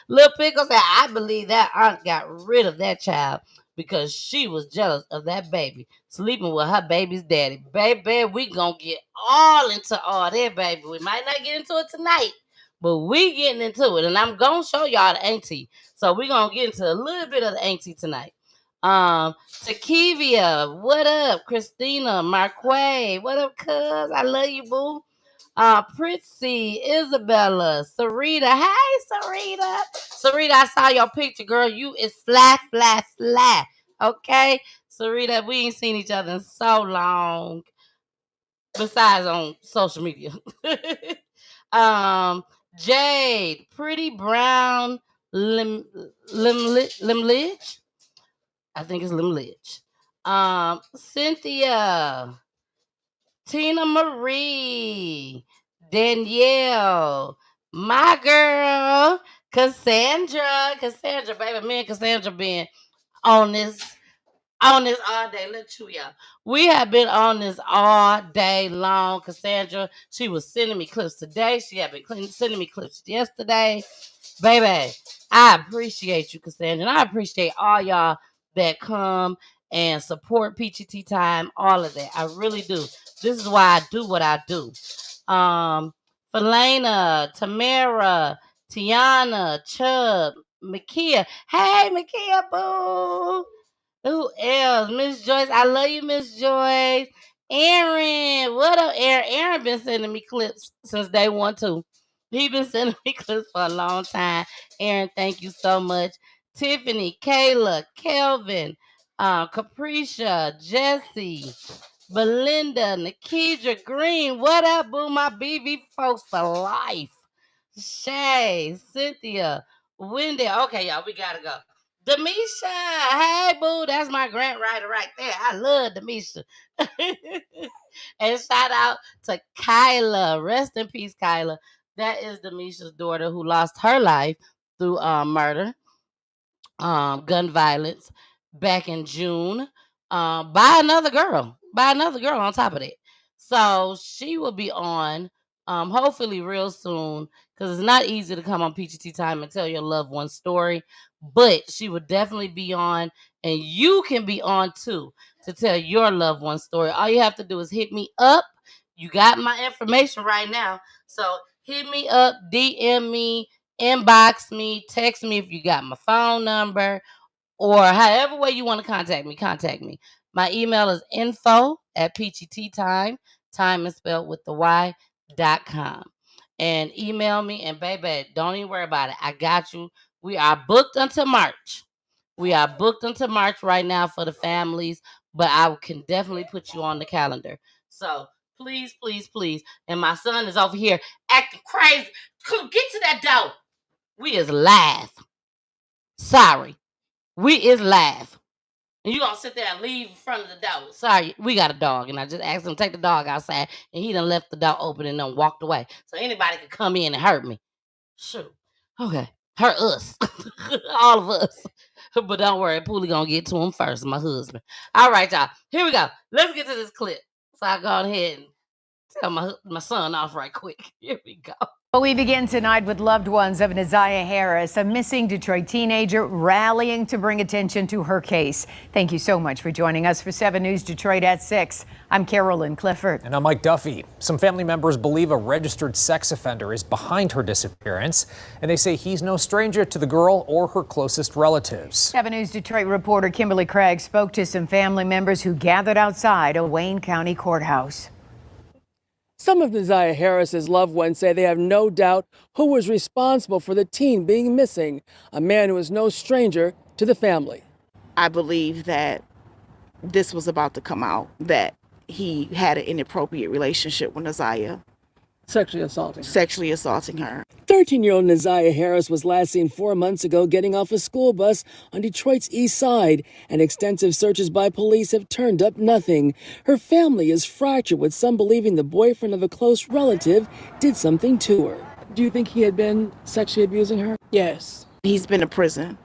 Lil Pickle said, I believe that aunt got rid of that child because she was jealous of that baby sleeping with her baby's daddy. Baby, we gonna get all into all that, baby. We might not get into it tonight, but we getting into it. And I'm gonna show y'all the auntie. So we gonna get into a little bit of the auntie tonight. Takivia, what up? Christina, Marquay, what up, cuz? I love you, boo. Pritzy, Isabella, Sarita. Hey, Sarita. Sarita, I saw your picture, girl. You is fly. Okay? Sarita, we ain't seen each other in so long. Besides on social media. Jade, Pretty Brown, Limlich. I think it's Limlich. Cynthia, Tina Marie, Danielle, my girl, Cassandra, baby, me and Cassandra been on this all day. Let's chew y'all. We have been on this all day long. Cassandra, she was sending me clips today. She had been sending me clips yesterday. Baby, I appreciate you, Cassandra. And I appreciate all y'all that come and support Peachy Tea Time, all of that. I really do. This is why I do what I do. Felena, Tamara, Tiana, Chubb, Makia. Hey, Makia, boo. Who else? Miss Joyce. I love you, Miss Joyce. Aaron. What up, Aaron? Aaron been sending me clips since day one, too. He been sending me clips for a long time. Aaron, thank you so much. Tiffany, Kayla, Kelvin, Capricia, Jesse, Belinda, Nikedra Green. What up, boo? My BV folks for life. Shay, Cynthia, Wendy. Okay, y'all, we gotta go. Demisha, hey boo, that's my grant writer right there. I love Demisha. And shout out to Kyla. Rest in peace, Kyla. That is Demisha's daughter who lost her life through murder, gun violence back in June, by another girl. By another girl on top of that. So she will be on hopefully real soon, because it's not easy to come on Peachy Time and tell your loved one's story. But she will definitely be on, and you can be on too to tell your loved one's story. All you have to do is hit me up. You got my information right now. So hit me up, DM me, inbox me, text me if you got my phone number, or however way you want to contact me. My email is info@peachytime. Time is spelled with the y.com. And email me, and baby, don't even worry about it. I got you. We are booked until March. We are booked until March right now for the families, but I can definitely put you on the calendar. So please, please, please. And my son is over here acting crazy. Come get to that door. We is live. Sorry. We is live. And you gonna sit there and leave in front of the door. Sorry, we got a dog. And I just asked him to take the dog outside, and he done left the door open and done walked away. So anybody could come in and hurt me. Shoot. Okay. Hurt us. All of us. But don't worry, Poolie gonna get to him first, my husband. All right, y'all. Here we go. Let's get to this clip. So I go ahead and tell my son off right quick. Here we go. Well, we begin tonight with loved ones of Neziah Harris, a missing Detroit teenager, rallying to bring attention to her case. Thank you so much for joining us for 7 News Detroit at 6. I'm Carolyn Clifford. And I'm Mike Duffy. Some family members believe a registered sex offender is behind her disappearance, and they say he's no stranger to the girl or her closest relatives. 7 News Detroit reporter Kimberly Craig spoke to some family members who gathered outside a Wayne County courthouse. Some of Neziah Harris's loved ones say they have no doubt who was responsible for the teen being missing, a man who is no stranger to the family. I believe that this was about to come out, that he had an inappropriate relationship with Neziah. Sexually assaulting her. 13-year-old Neziah Harris was last seen 4 months ago getting off a school bus on Detroit's east side, and extensive searches by police have turned up nothing. Her family is fractured, with some believing the boyfriend of a close relative did something to her. Do you think he had been sexually abusing her? Yes. He's been in prison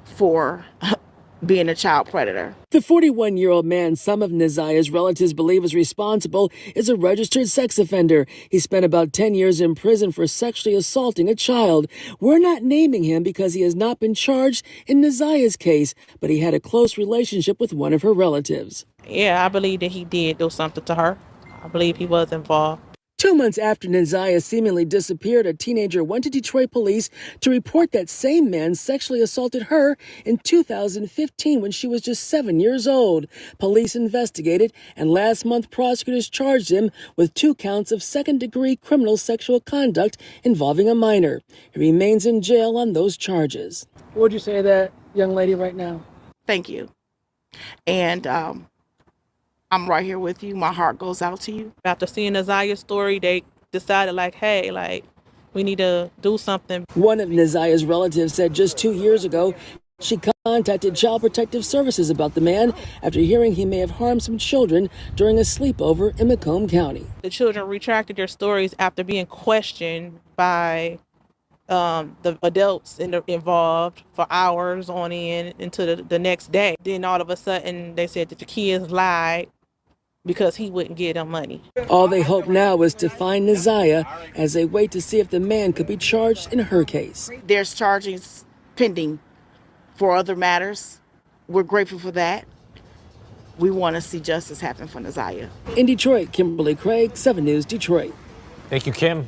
for being a child predator. The 41-year-old man some of Neziah's relatives believe is responsible is a registered sex offender. He spent about 10 years in prison for sexually assaulting a child. We're not naming him because he has not been charged in Neziah's case, but he had a close relationship with one of her relatives. Yeah, I believe that he did do something to her. I believe he was involved. 2 months after Neziah seemingly disappeared, a teenager went to Detroit police to report that same man sexually assaulted her in 2015 when she was just 7 years old. Police investigated, and last month prosecutors charged him with 2 counts of second-degree criminal sexual conduct involving a minor. He remains in jail on those charges. What would you say to that young lady right now? Thank you. And I'm right here with you. My heart goes out to you. After seeing Neziah's story, they decided hey, we need to do something. One of Neziah's relatives said just 2 years ago, she contacted Child Protective Services about the man after hearing he may have harmed some children during a sleepover in Macomb County. The children retracted their stories after being questioned by the adults involved for hours on end into the next day. Then all of a sudden, they said that the kids lied because he wouldn't give them money. All they hope now is to find Neziah as they wait to see if the man could be charged in her case. There's charges pending for other matters. We're grateful for that. We want to see justice happen for Neziah. In Detroit, Kimberly Craig, 7 News Detroit. Thank you, Kim.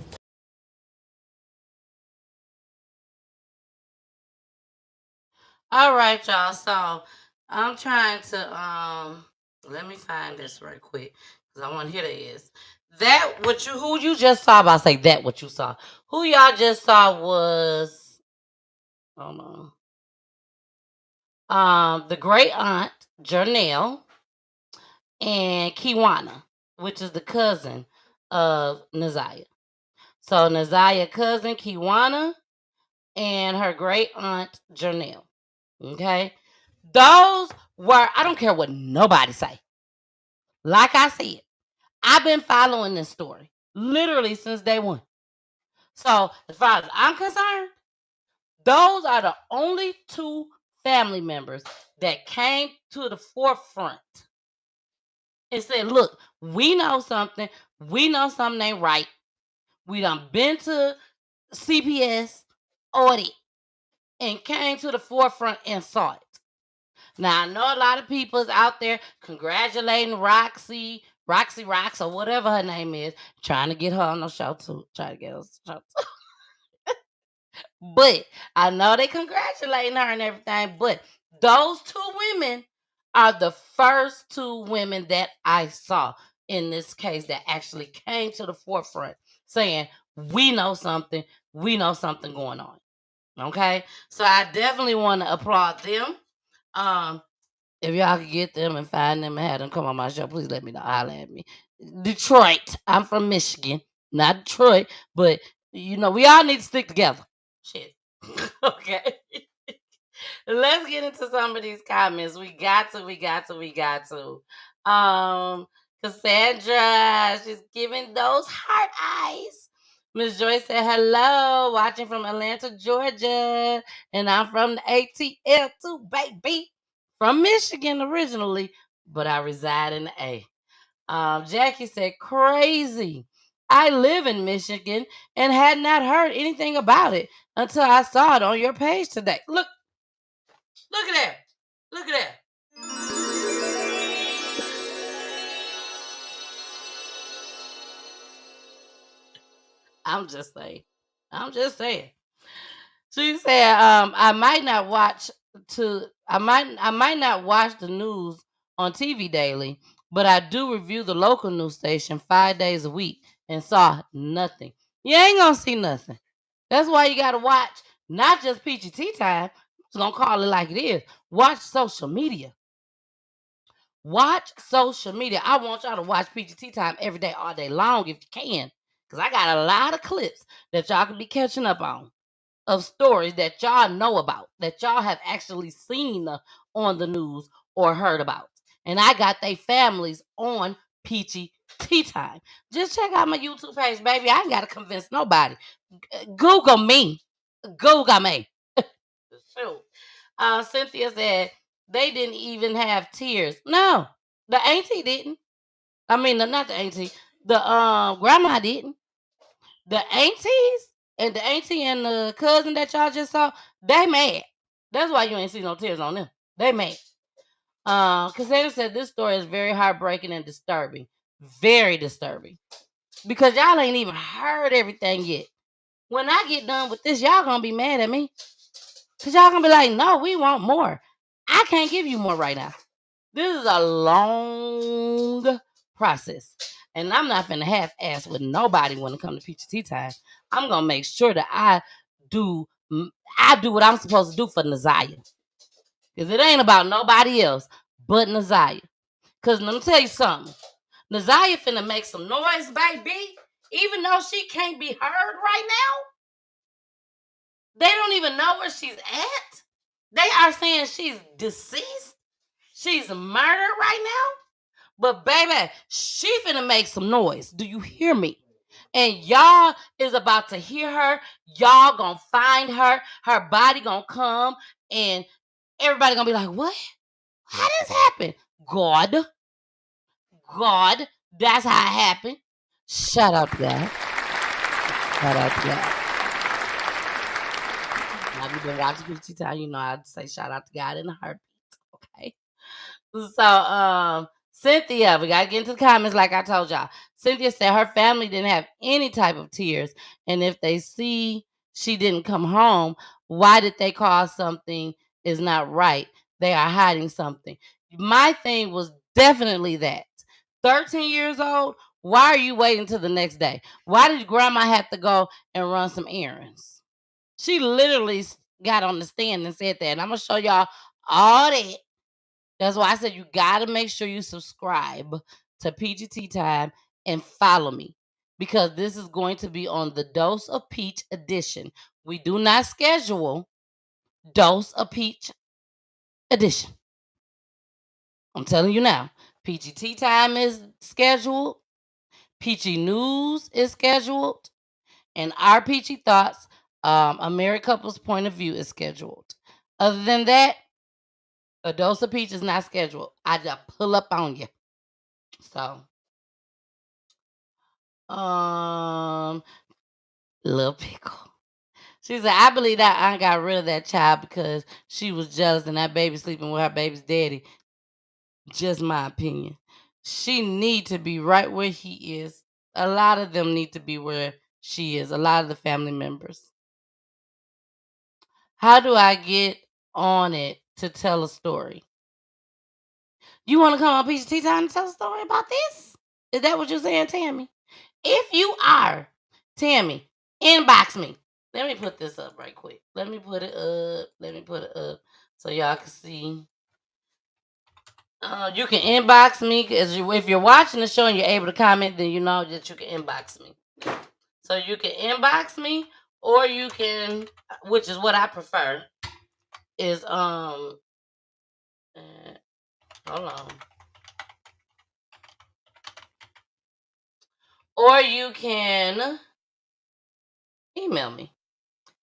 All right, y'all. So I'm trying to let me find this right quick, because I want to hear this. Who you just saw, about say that what you saw. Who y'all just saw was the great aunt Janelle and Kiwana, which is the cousin of Neziah. So Neziah cousin Kiwana and her great aunt Janelle. Okay? Those were, I don't care what nobody say. Like I said, I've been following this story literally since day one. So as far as I'm concerned, those are the only two family members that came to the forefront and said, look, we know something. We know something ain't right. We done been to CPS audit and came to the forefront and saw it. Now, I know a lot of people is out there congratulating Roxy Rocks, or whatever her name is, trying to get her on the show too. Trying to get her on the show too. But I know they congratulating her and everything. But those two women are the first two women that I saw in this case that actually came to the forefront saying, we know something going on. Okay, so I definitely want to applaud them. If y'all could get them and find them and have them come on my show, please let me know. Holler at me. Detroit. I'm from Michigan, not Detroit, but you know, we all need to stick together. Shit. Okay. Let's get into some of these comments. We got to. Cassandra, she's giving those heart eyes. Miss Joy said, hello, watching from Atlanta, Georgia. And I'm from the ATL too, baby. From Michigan originally, but I reside in the A. Jackie said, crazy. I live in Michigan and had not heard anything about it until I saw it on your page today. Look at that. Look at that. I'm just saying. She said, I might not watch the news on TV daily, but I do review the local news station 5 days a week and saw nothing. You ain't gonna see nothing. That's why you gotta watch not just Peachy Tea Time. I'm just gonna call it like it is. Watch social media. Watch social media. I want y'all to watch Peachy Tea Time every day, all day long if you can. Because I got a lot of clips that y'all can be catching up on of stories that y'all know about, that y'all have actually seen on the news or heard about. And I got they families on Peachy Tea Time. Just check out my YouTube page, baby. I ain't got to convince nobody. Google me. Google me. Shoot. Cynthia said they didn't even have tears. No, the auntie didn't. I mean, not the auntie. The grandma didn't. The aunties and the auntie and the cousin that y'all just saw, they mad. That's why you ain't see no tears on them. They mad. Cassandra said this story is very heartbreaking and disturbing. Very disturbing. Because y'all ain't even heard everything yet. When I get done with this, y'all gonna be mad at me. Because y'all gonna be like, no, we want more. I can't give you more right now. This is a long process. And I'm not finna half-ass with nobody when it comes to Peachy Tea Time. I'm gonna make sure that I do what I'm supposed to do for Neziah. Because it ain't about nobody else but Neziah. Because let me tell you something. Neziah finna make some noise, baby. Even though she can't be heard right now. They don't even know where she's at. They are saying she's deceased. She's murdered right now. But baby, she finna make some noise. Do you hear me? And y'all is about to hear her. Y'all gonna find her. Her body gonna come. And everybody gonna be like, what? How this happen? God. That's how it happened. Shout out to God. Shout out to God. Now, if you've been watching Peachy Time, you know I'd say shout out to God in a heartbeat. Okay. So, Cynthia, we gotta get into the comments like I told y'all. Cynthia said her family didn't have any type of tears, and if they see she didn't come home, why did they call something is not right? They are hiding something. My thing was definitely that. 13 years old, why are you waiting till the next day? Why did grandma have to go and run some errands? She literally got on the stand and said that. And I'm gonna show y'all all that. That's why I said you gotta make sure you subscribe to Peachy Tea Time and follow me. Because this is going to be on the Dose of Peach edition. We do not schedule Dose of Peach edition. I'm telling you now. Peachy Tea Time is scheduled. Peachy News is scheduled. And our Peachy Thoughts, a married couple's point of view is scheduled. Other than that, a dose of peach is not scheduled. I just pull up on you. So, Little Pickle. She said, I believe that aunt got rid of that child because she was jealous and that baby sleeping with her baby's daddy. Just my opinion. She need to be right where he is. A lot of them need to be where she is. A lot of the family members. How do I get on it to tell a story? You want to come on Peachy Tea Time and tell a story about this? Is that what you're saying, Tammy? If you are, Tammy, inbox me. Let me put this up right quick. Let me put it up so y'all can see. You can inbox me if you're watching the show and you're able to comment, then you know that you can inbox me. So you can inbox me, or you can, which is what I prefer, is hold on. Or you can email me.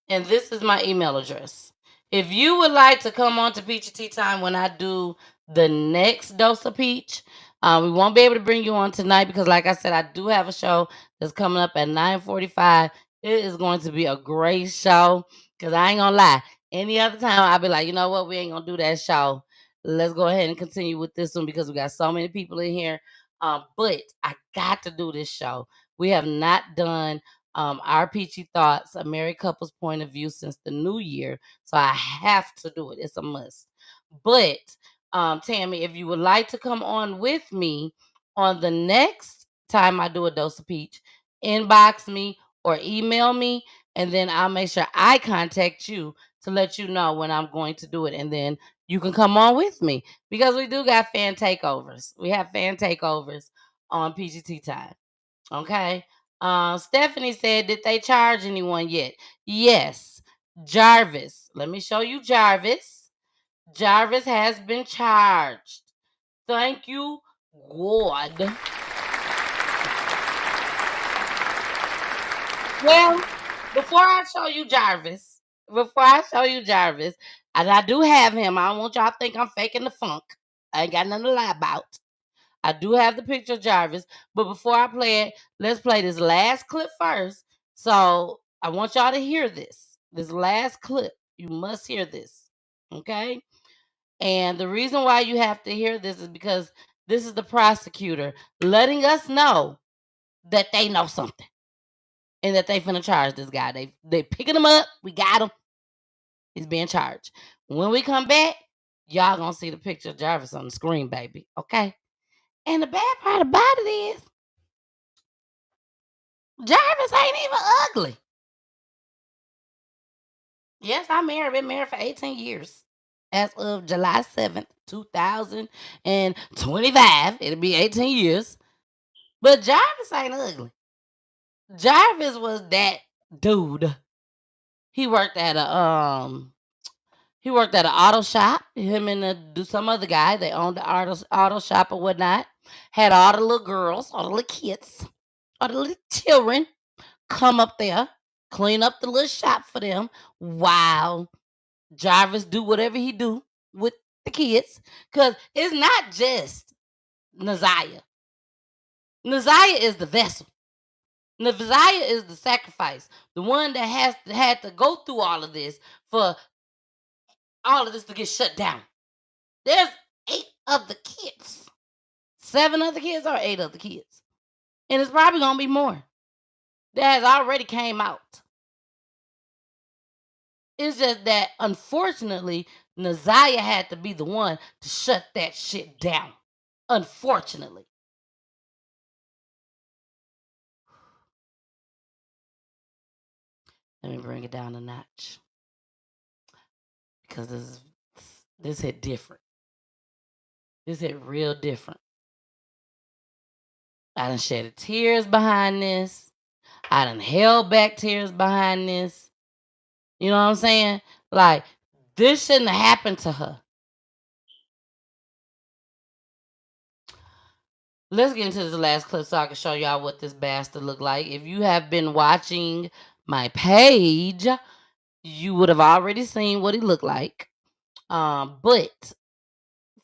And this is my email address. If you would like to come on to Peachy Tea Time when I do the next dose of peach, we won't be able to bring you on tonight because, like I said, I do have a show that's coming up at 9:45. It is going to be a great show because I ain't gonna lie. Any other time, I'll be like, you know what? We ain't gonna do that show. Let's go ahead and continue with this one because we got so many people in here. But I got to do this show. We have not done our Peachy Thoughts, a married couple's point of view since the new year. So I have to do it. It's a must. But Tammy, if you would like to come on with me on the next time I do a dose of peach, inbox me or email me, and then I'll make sure I contact you to let you know when I'm going to do it. And then you can come on with me because we do got fan takeovers. We have fan takeovers on PGT Time. Okay. Stephanie said, did they charge anyone yet? Yes. Jarvis. Let me show you Jarvis. Jarvis has been charged. Thank you, God. Well, before I show you Jarvis, and I do have him. I don't want y'all to think I'm faking the funk. I ain't got nothing to lie about. I do have the picture of Jarvis, but before I play it, let's play this last clip first. So I want y'all to hear this. This last clip. You must hear this. Okay? And the reason why you have to hear this is because this is the prosecutor letting us know that they know something. And that they finna charge this guy. They picking him up. We got him. He's being charged. When we come back, y'all gonna see the picture of Jarvis on the screen, baby. Okay? And the bad part about it is, Jarvis ain't even ugly. Yes, I'm married. Been married for 18 years. As of July 7th, 2025, it'll be 18 years. But Jarvis ain't ugly. Jarvis was that dude. He worked at an auto shop. Him and some other guy. They owned the auto shop or whatnot. Had all the little girls, all the little kids, all the little children come up there, clean up the little shop for them while Jarvis do whatever he do with the kids. Because it's not just Naziah. Naziah is the vessel. Naziah is the sacrifice. The one that had to go through all of this for all of this to get shut down. There's 8 other kids. 7 other kids or 8 other kids. And it's probably going to be more. That has already came out. It's just that, unfortunately, Naziah had to be the one to shut that shit down. Unfortunately. Let me bring it down a notch. Because this hit different. This hit real different. I done shed tears behind this. I done held back tears behind this. You know what I'm saying? Like, this shouldn't have happened to her. let's get into this last clip so I can show y'all what this bastard look like. If you have been watching my page, you would have already seen what he looked like. But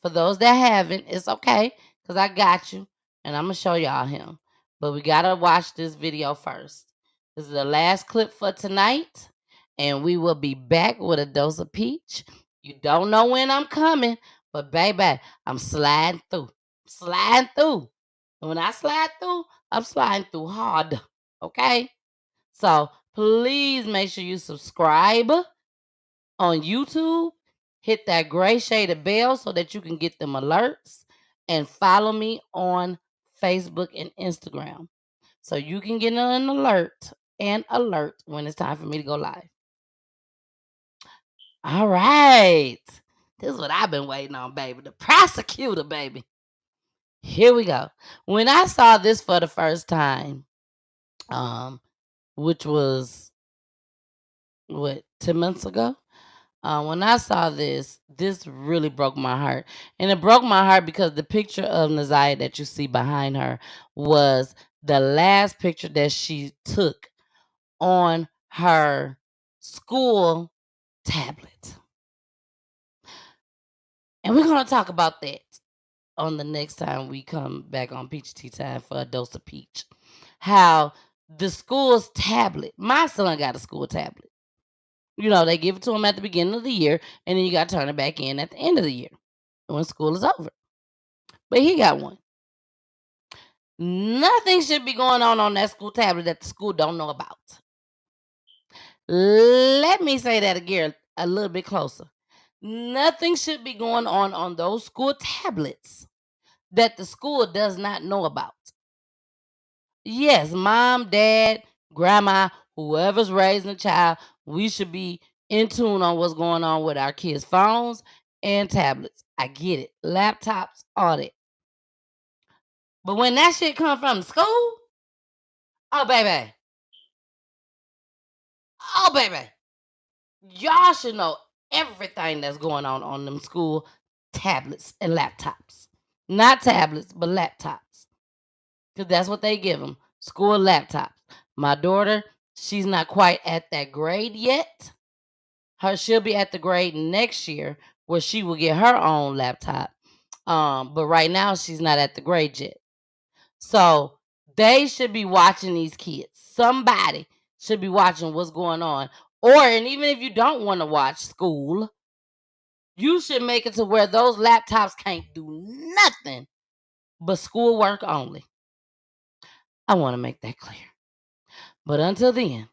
for those that haven't, it's okay, because I got you, and I'm going to show y'all him. But we got to watch this video first. This is the last clip for tonight, and we will be back with a dose of peach. You don't know when I'm coming, but baby, I'm sliding through. Sliding through. And when I slide through, I'm sliding through hard, okay? So please make sure you subscribe on YouTube. Hit that gray shaded bell so that you can get them alerts, and follow me on Facebook and Instagram so you can get an alert when it's time for me to go live. All right. This is what I've been waiting on, baby. The prosecutor, baby. Here we go. When I saw this for the first time, which was, 10 months ago? When I saw this really broke my heart. And it broke my heart because the picture of Neziah that you see behind her was the last picture that she took on her school tablet. And we're going to talk about that on the next time we come back on Peachy Tea Time for a dose of peach. How the school's tablet, my son got a school tablet. You know, they give it to him at the beginning of the year, and then you got to turn it back in at the end of the year when school is over. But he got one. Nothing should be going on that school tablet that the school don't know about. Let me say that again a little bit closer. Nothing should be going on those school tablets that the school does not know about. Yes, mom, dad, grandma, whoever's raising a child, we should be in tune on what's going on with our kids' phones and tablets. I get it. Laptops, all that. But when that shit come from the school, oh, baby. Oh, baby. Y'all should know everything that's going on them school tablets and laptops. Not tablets, but laptops. Because that's what they give them. School laptops. My daughter, she's not quite at that grade yet. She'll be at the grade next year where she will get her own laptop. But right now, she's not at the grade yet. So they should be watching these kids. Somebody should be watching what's going on. And even if you don't want to watch school, you should make it to where those laptops can't do nothing but schoolwork only. I want to make that clear. But until then,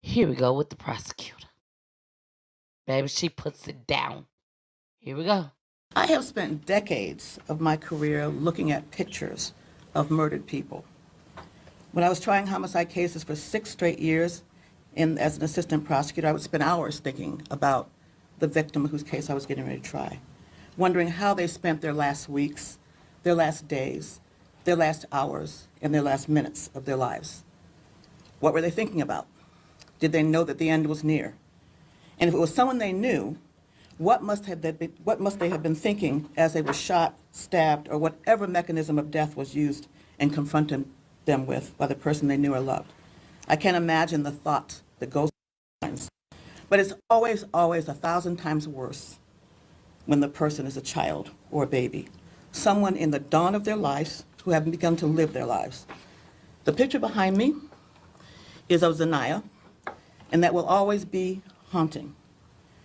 here we go with the prosecutor. Baby, she puts it down. Here we go. I have spent decades of my career looking at pictures of murdered people. When I was trying homicide cases for 6 straight years as an assistant prosecutor, I would spend hours thinking about the victim whose case I was getting ready to try, wondering how they spent their last weeks, their last days, their last hours, and their last minutes of their lives. What were they thinking about? Did they know that the end was near? And if it was someone they knew, what must they have been thinking as they were shot, stabbed, or whatever mechanism of death was used and confronted them with by the person they knew or loved? I can't imagine the thought that goes through their minds. But it's always, always 1,000 times worse when the person is a child or a baby, someone in the dawn of their lives who haven't begun to live their lives. The picture behind me is of Zanaya, and that will always be haunting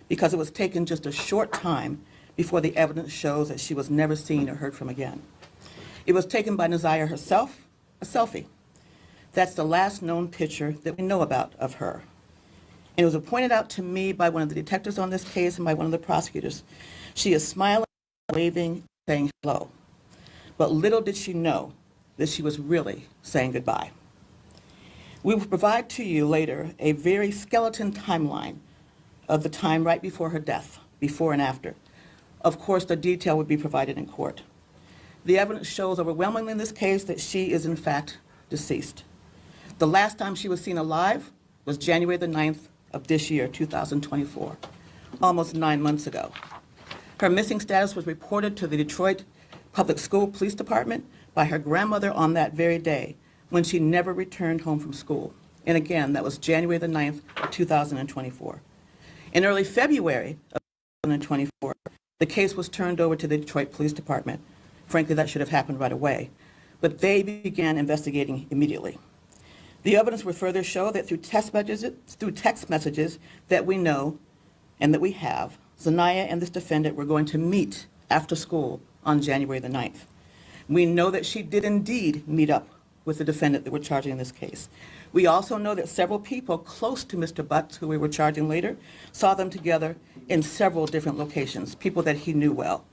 because it was taken just a short time before the evidence shows that she was never seen or heard from again. It was taken by Neziah herself, a selfie. That's the last known picture that we know about of her. And it was pointed out to me by one of the detectives on this case and by one of the prosecutors. She is smiling, waving, saying hello. But little did she know that she was really saying goodbye. We will provide to you later a very skeleton timeline of the time right before her death, before and after. Of course, the detail would be provided in court. The evidence shows overwhelmingly in this case that she is in fact deceased. The last time she was seen alive was January the 9th of this year, 2024, almost 9 months ago. Her missing status was reported to the Detroit Public School Police Department by her grandmother on that very day when she never returned home from school. And again, that was January the 9th, 2024. In early February of 2024, the case was turned over to the Detroit Police Department. Frankly, that should have happened right away, but they began investigating immediately. The evidence would further show that through text messages that we know and that we have, Zanaya and this defendant were going to meet after school on January the 9th. We know that she did indeed meet up with the defendant that we're charging in this case. We also know that several people close to Mr. Butts, who we were charging later, saw them together in several different locations, people that he knew well.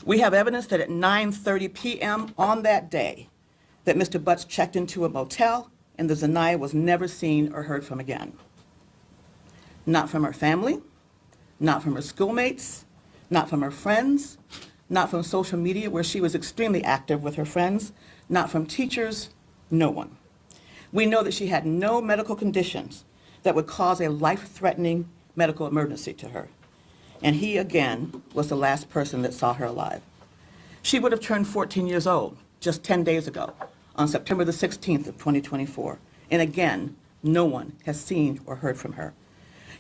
We have evidence that at 9:30 p.m. on that day, that Mr. Butts checked into a motel and the Zanaya was never seen or heard from again. Not from her family, not from her schoolmates, not from her friends, not from social media where she was extremely active with her friends, not from teachers, no one. We know that she had no medical conditions that would cause a life-threatening medical emergency to her. And he, again, was the last person that saw her alive. She would have turned 14 years old just 10 days ago on September the 16th of 2024. And again, no one has seen or heard from her.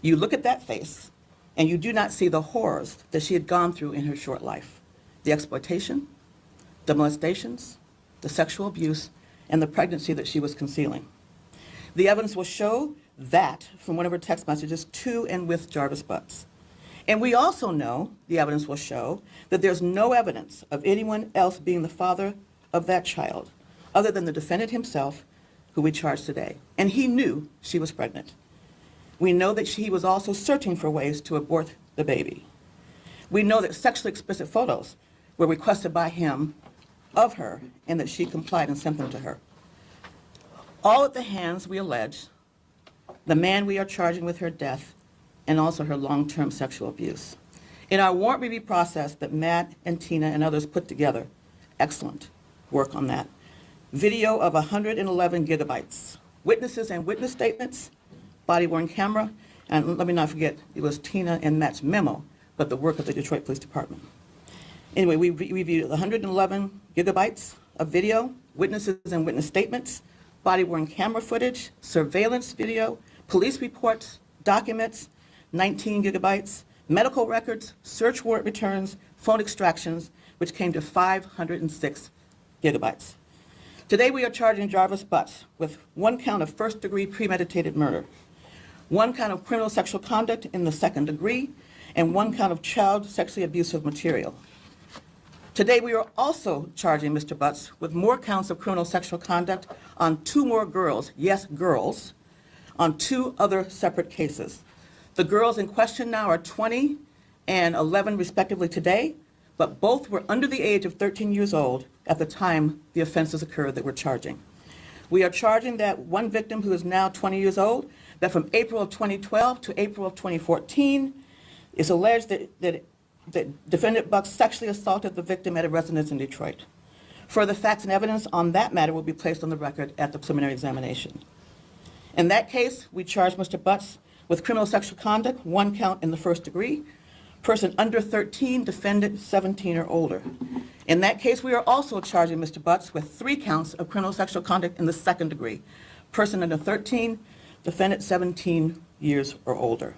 You look at that face, and you do not see the horrors that she had gone through in her short life. The exploitation, the molestations, the sexual abuse, and the pregnancy that she was concealing. The evidence will show that from one of her text messages to and with Jarvis Butts. And we also know, the evidence will show, that there's no evidence of anyone else being the father of that child, other than the defendant himself, who we charged today. And he knew she was pregnant. We know that he was also searching for ways to abort the baby. We know that sexually explicit photos were requested by him of her and that she complied and sent them to her. All at the hands, we allege, the man we are charging with her death and also her long-term sexual abuse. In our warrant review process that Matt and Tina and others put together, excellent work on that. Video of 111 gigabytes, witnesses and witness statements, body-worn camera, and let me not forget, it was Tina and Matt's memo, but the work of the Detroit Police Department. Anyway, we reviewed 111 gigabytes of video, witnesses and witness statements, body-worn camera footage, surveillance video, police reports, documents, 19 gigabytes, medical records, search warrant returns, phone extractions, which came to 506 gigabytes. Today we are charging Jarvis Butts with one count of first-degree premeditated murder, one count of criminal sexual conduct in the second degree, and one count of child sexually abusive material. Today, we are also charging Mr. Butts with more counts of criminal sexual conduct on two more girls, yes, girls, on two other separate cases. The girls in question now are 20 and 11 respectively today, but both were under the age of 13 years old at the time the offenses occurred that we're charging. We are charging that one victim who is now 20 years old, that from April of 2012 to April of 2014, it's alleged that defendant Bucks sexually assaulted the victim at a residence in Detroit. Further facts and evidence on that matter will be placed on the record at the preliminary examination. In that case, we charge Mr. Butts with criminal sexual conduct, one count in the first degree, person under 13, defendant 17 or older. In that case, we are also charging Mr. Butts with 3 counts of criminal sexual conduct in the second degree, person under 13, defendant 17 years or older.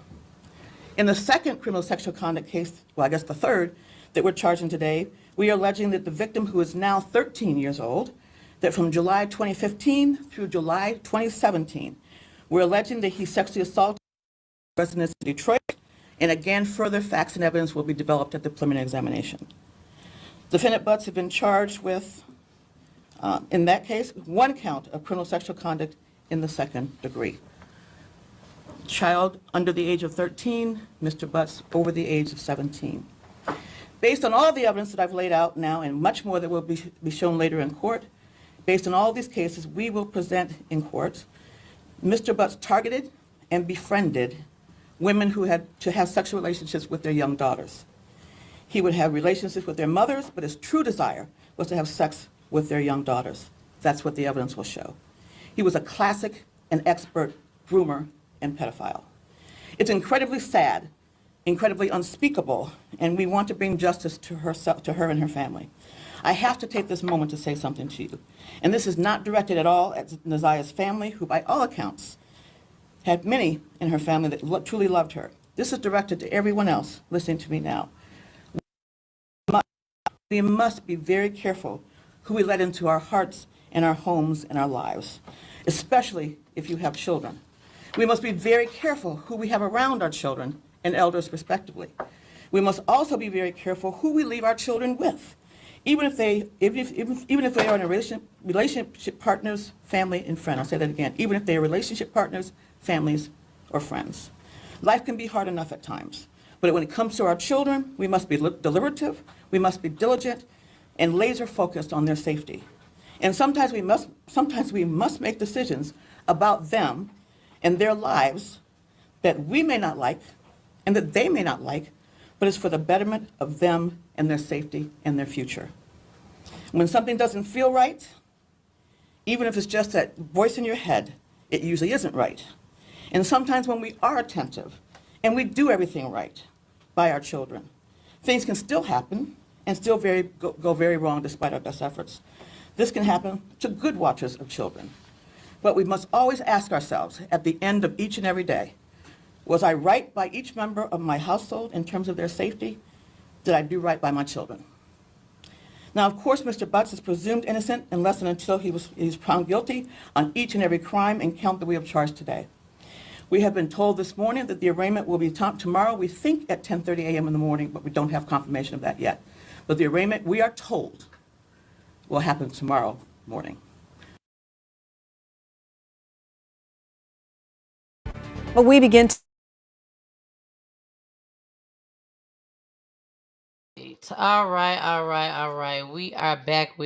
In the second criminal sexual conduct case, well, I guess the third, that we're charging today, we are alleging that the victim, who is now 13 years old, that from July 2015 through July 2017, we're alleging that he sexually assaulted residents in Detroit, and again, further facts and evidence will be developed at the preliminary examination. Defendant Butts have been charged with, in that case, 1 count of criminal sexual conduct in the second degree. Child under the age of 13, Mr. Butts over the age of 17. Based on all the evidence that I've laid out now and much more that will be shown later in court, based on all these cases we will present in court, Mr. Butts targeted and befriended women who had to have sexual relationships with their young daughters. He would have relationships with their mothers, but his true desire was to have sex with their young daughters. That's what the evidence will show. He was a classic and expert groomer and pedophile. It's incredibly sad incredibly unspeakable, and we want to bring justice to her and her family. I have to take this moment to say something to you, and this is not directed at all at Nazia's family, who by all accounts had many in her family that truly loved her. This is directed to everyone else listening to me now. We must be very careful who we let into our hearts and our homes and our lives, especially if you have children. We must be very careful who we have around our children and elders respectively. We must also be very careful who we leave our children with, even if they are in a relationship partners, family, and friend. I'll say that again. Even if they are relationship partners, families, or friends. Life can be hard enough at times, but when it comes to our children, we must be deliberative, we must be diligent, and laser focused on their safety. And sometimes we must make decisions about them and their lives that we may not like and that they may not like, but it's for the betterment of them and their safety and their future. When something doesn't feel right, even if it's just that voice in your head, it usually isn't right. And sometimes when we are attentive and we do everything right by our children, things can still happen and still go very wrong despite our best efforts. This can happen to good watchers of children. But we must always ask ourselves at the end of each and every day, was I right by each member of my household in terms of their safety? Did I do right by my children? Now, of course, Mr. Butts is presumed innocent unless and until he's found guilty on each and every crime and count that we have charged today. We have been told this morning that the arraignment will be tomorrow, we think at 10:30 a.m. in the morning, but we don't have confirmation of that yet. But the arraignment, we are told, will happen tomorrow morning. Well, we begin All right. We are back.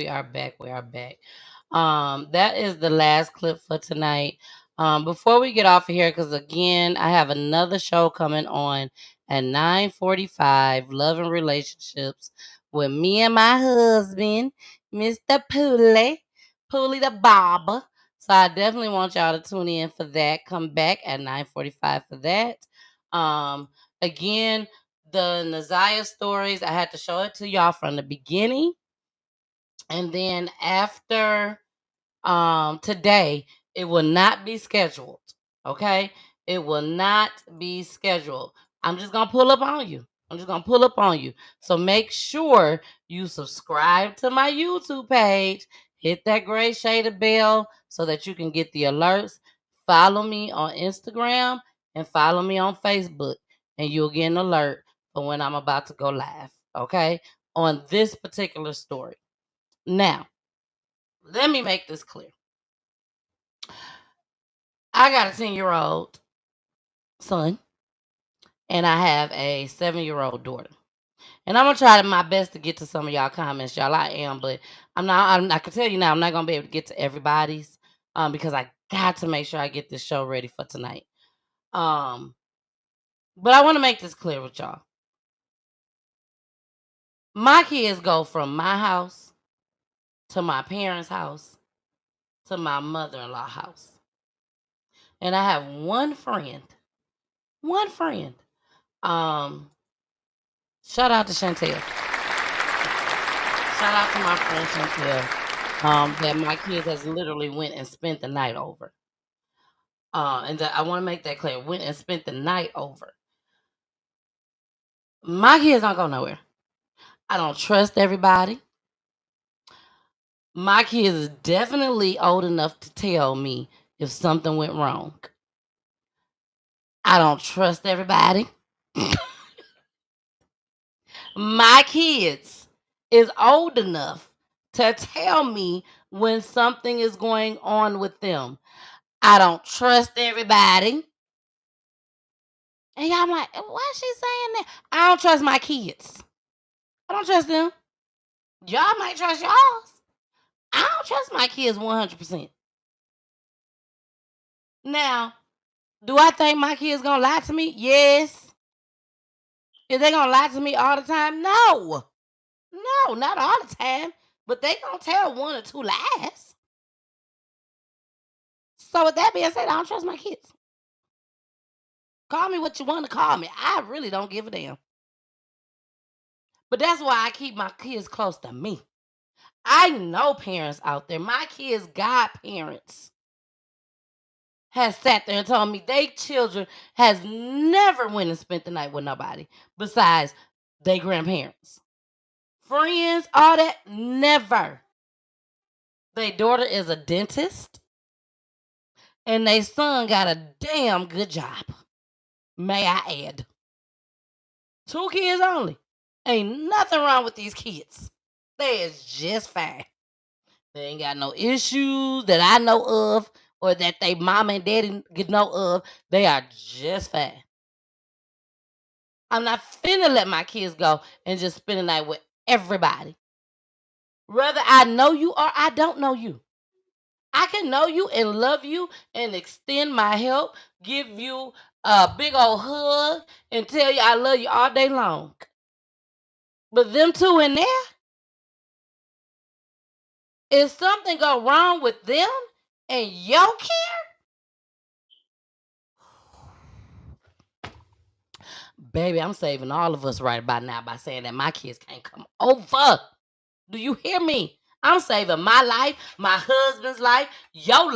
That is the last clip for tonight. Before we get off of here, because again, I have another show coming on at 9:45, Love and Relationships, with me and my husband, Mr. Pooley the Barber. So I definitely want y'all to tune in for that. Come back at 9:45 for that. Again, the Nazia stories, I had to show it to y'all from the beginning. And then after today, it will not be scheduled. Okay? It will not be scheduled. I'm just gonna pull up on you. So make sure you subscribe to my YouTube page, hit that gray shaded bell so that you can get the alerts. Follow me on Instagram and follow me on Facebook, and you'll get an alert for when I'm about to go live, okay? On this particular story. Now, let me make this clear. I got a 10-year-old son, and I have a 7-year-old daughter. And I'm gonna try my best to get to some of y'all comments, y'all. I am, but I can tell you now, I'm not gonna be able to get to everybody's, because I got to make sure I get this show ready for tonight. But I want to make this clear with y'all. My kids go from my house to my parents' house to my mother-in-law house. And I have one friend. Shout out to Chantel. Shout out to my friend Chantel. That my kids has literally went and spent the night over. And I want to make that clear. Went and spent the night over. My kids don't go nowhere. I don't trust everybody. My kids is definitely old enough to tell me if something went wrong. I don't trust everybody. My kids is old enough to tell me when something is going on with them. I don't trust everybody. And y'all like, why is she saying that? I don't trust my kids. I don't trust them. Y'all might trust y'all. I don't trust my kids 100%. Now, do I think my kids gonna lie to me? Yes. Is they gonna lie to me all the time? No. No, not all the time. But they gonna tell one or two lies. So with that being said, I don't trust my kids. Call me what you want to call me. I really don't give a damn. But that's why I keep my kids close to me. I know parents out there, my kids' godparents has sat there and told me they children has never went and spent the night with nobody besides their grandparents. Friends, all that, never. Their daughter is a dentist, and their son got a damn good job. May I add. 2 kids only. Ain't nothing wrong with these kids. They is just fine. They ain't got no issues that I know of or that they mama and daddy get know of. They are just fine. I'm not finna let my kids go and just spend the night with everybody. Whether I know you or I don't know you. I can know you and love you and extend my help, give you a big old hug, and tell you I love you all day long. But them two in there, if something go wrong with them and your care, baby, I'm saving all of us right about now by saying that my kids can't come over. Do you hear me? I'm saving my life, my husband's life, your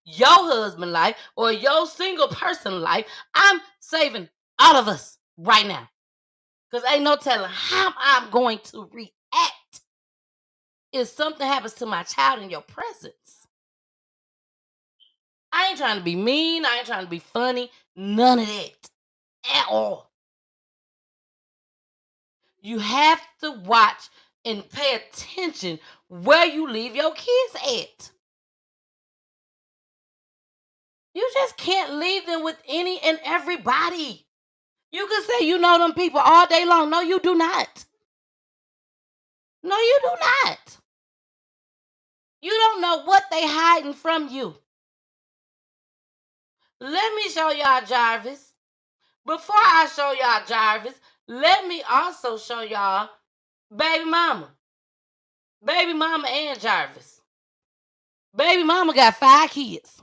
husband's life, or your single person life. I'm saving all of us right now. Because ain't no telling how I'm going to react if something happens to my child in your presence. I ain't trying to be mean. I ain't trying to be funny. None of that at all. You have to watch and pay attention where you leave your kids at. You just can't leave them with any and everybody. You can say you know them people all day long. No, you do not. No, you do not. You don't know what they hiding from you. Let me show y'all Jarvis. Before I show y'all Jarvis, let me also show y'all baby mama. Baby mama and Jarvis. Baby mama got 5 kids.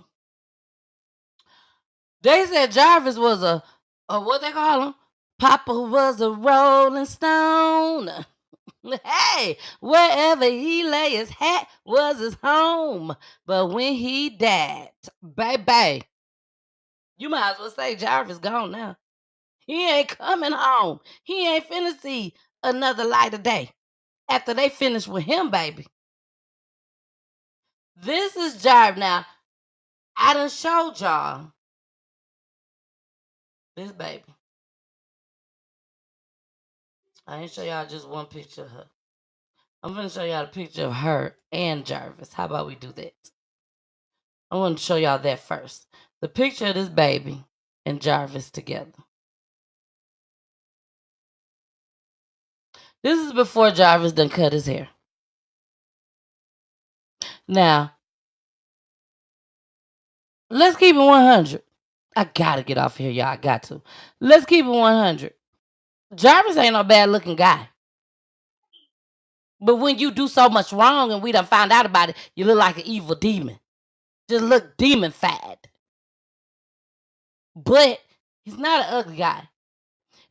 They said Jarvis was a what they call him? Papa was a rolling stone. Hey, wherever he lay his hat was his home. But when he died, baby, you might as well say Jarvis gone now. He ain't coming home. He ain't finna see another light of day after they finish with him, baby. This is Jarvis. Now, I done showed y'all this baby. I ain't show y'all just one picture of her. I'm gonna show y'all a picture of her and Jarvis. How about we do that? I want to show y'all that first. The picture of this baby and Jarvis together. This is before Jarvis done cut his hair. Now, let's keep it 100. I gotta get off here, y'all. I got to. Let's keep it 100. Jarvis ain't no bad looking guy. But when you do so much wrong and we done found out about it, you look like an evil demon. Just look demon-fied. But he's not an ugly guy.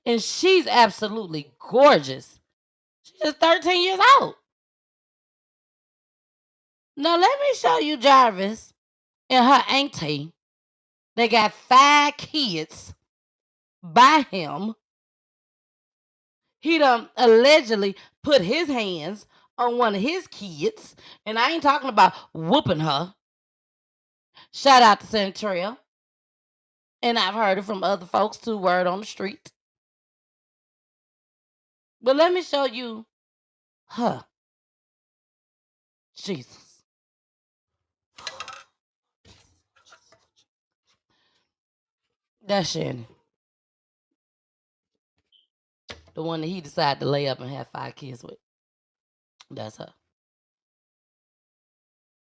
And she's absolutely gorgeous. She's just 13 years old. Now let me show you Jarvis and her auntie. They got 5 kids by him. He done allegedly put his hands on one of his kids. And I ain't talking about whooping her. Shout out to Centrail. And I've heard it from other folks too, word on the street. But let me show you her. Jesus. That's Shannon. The one that he decided to lay up and have 5 kids with. That's her.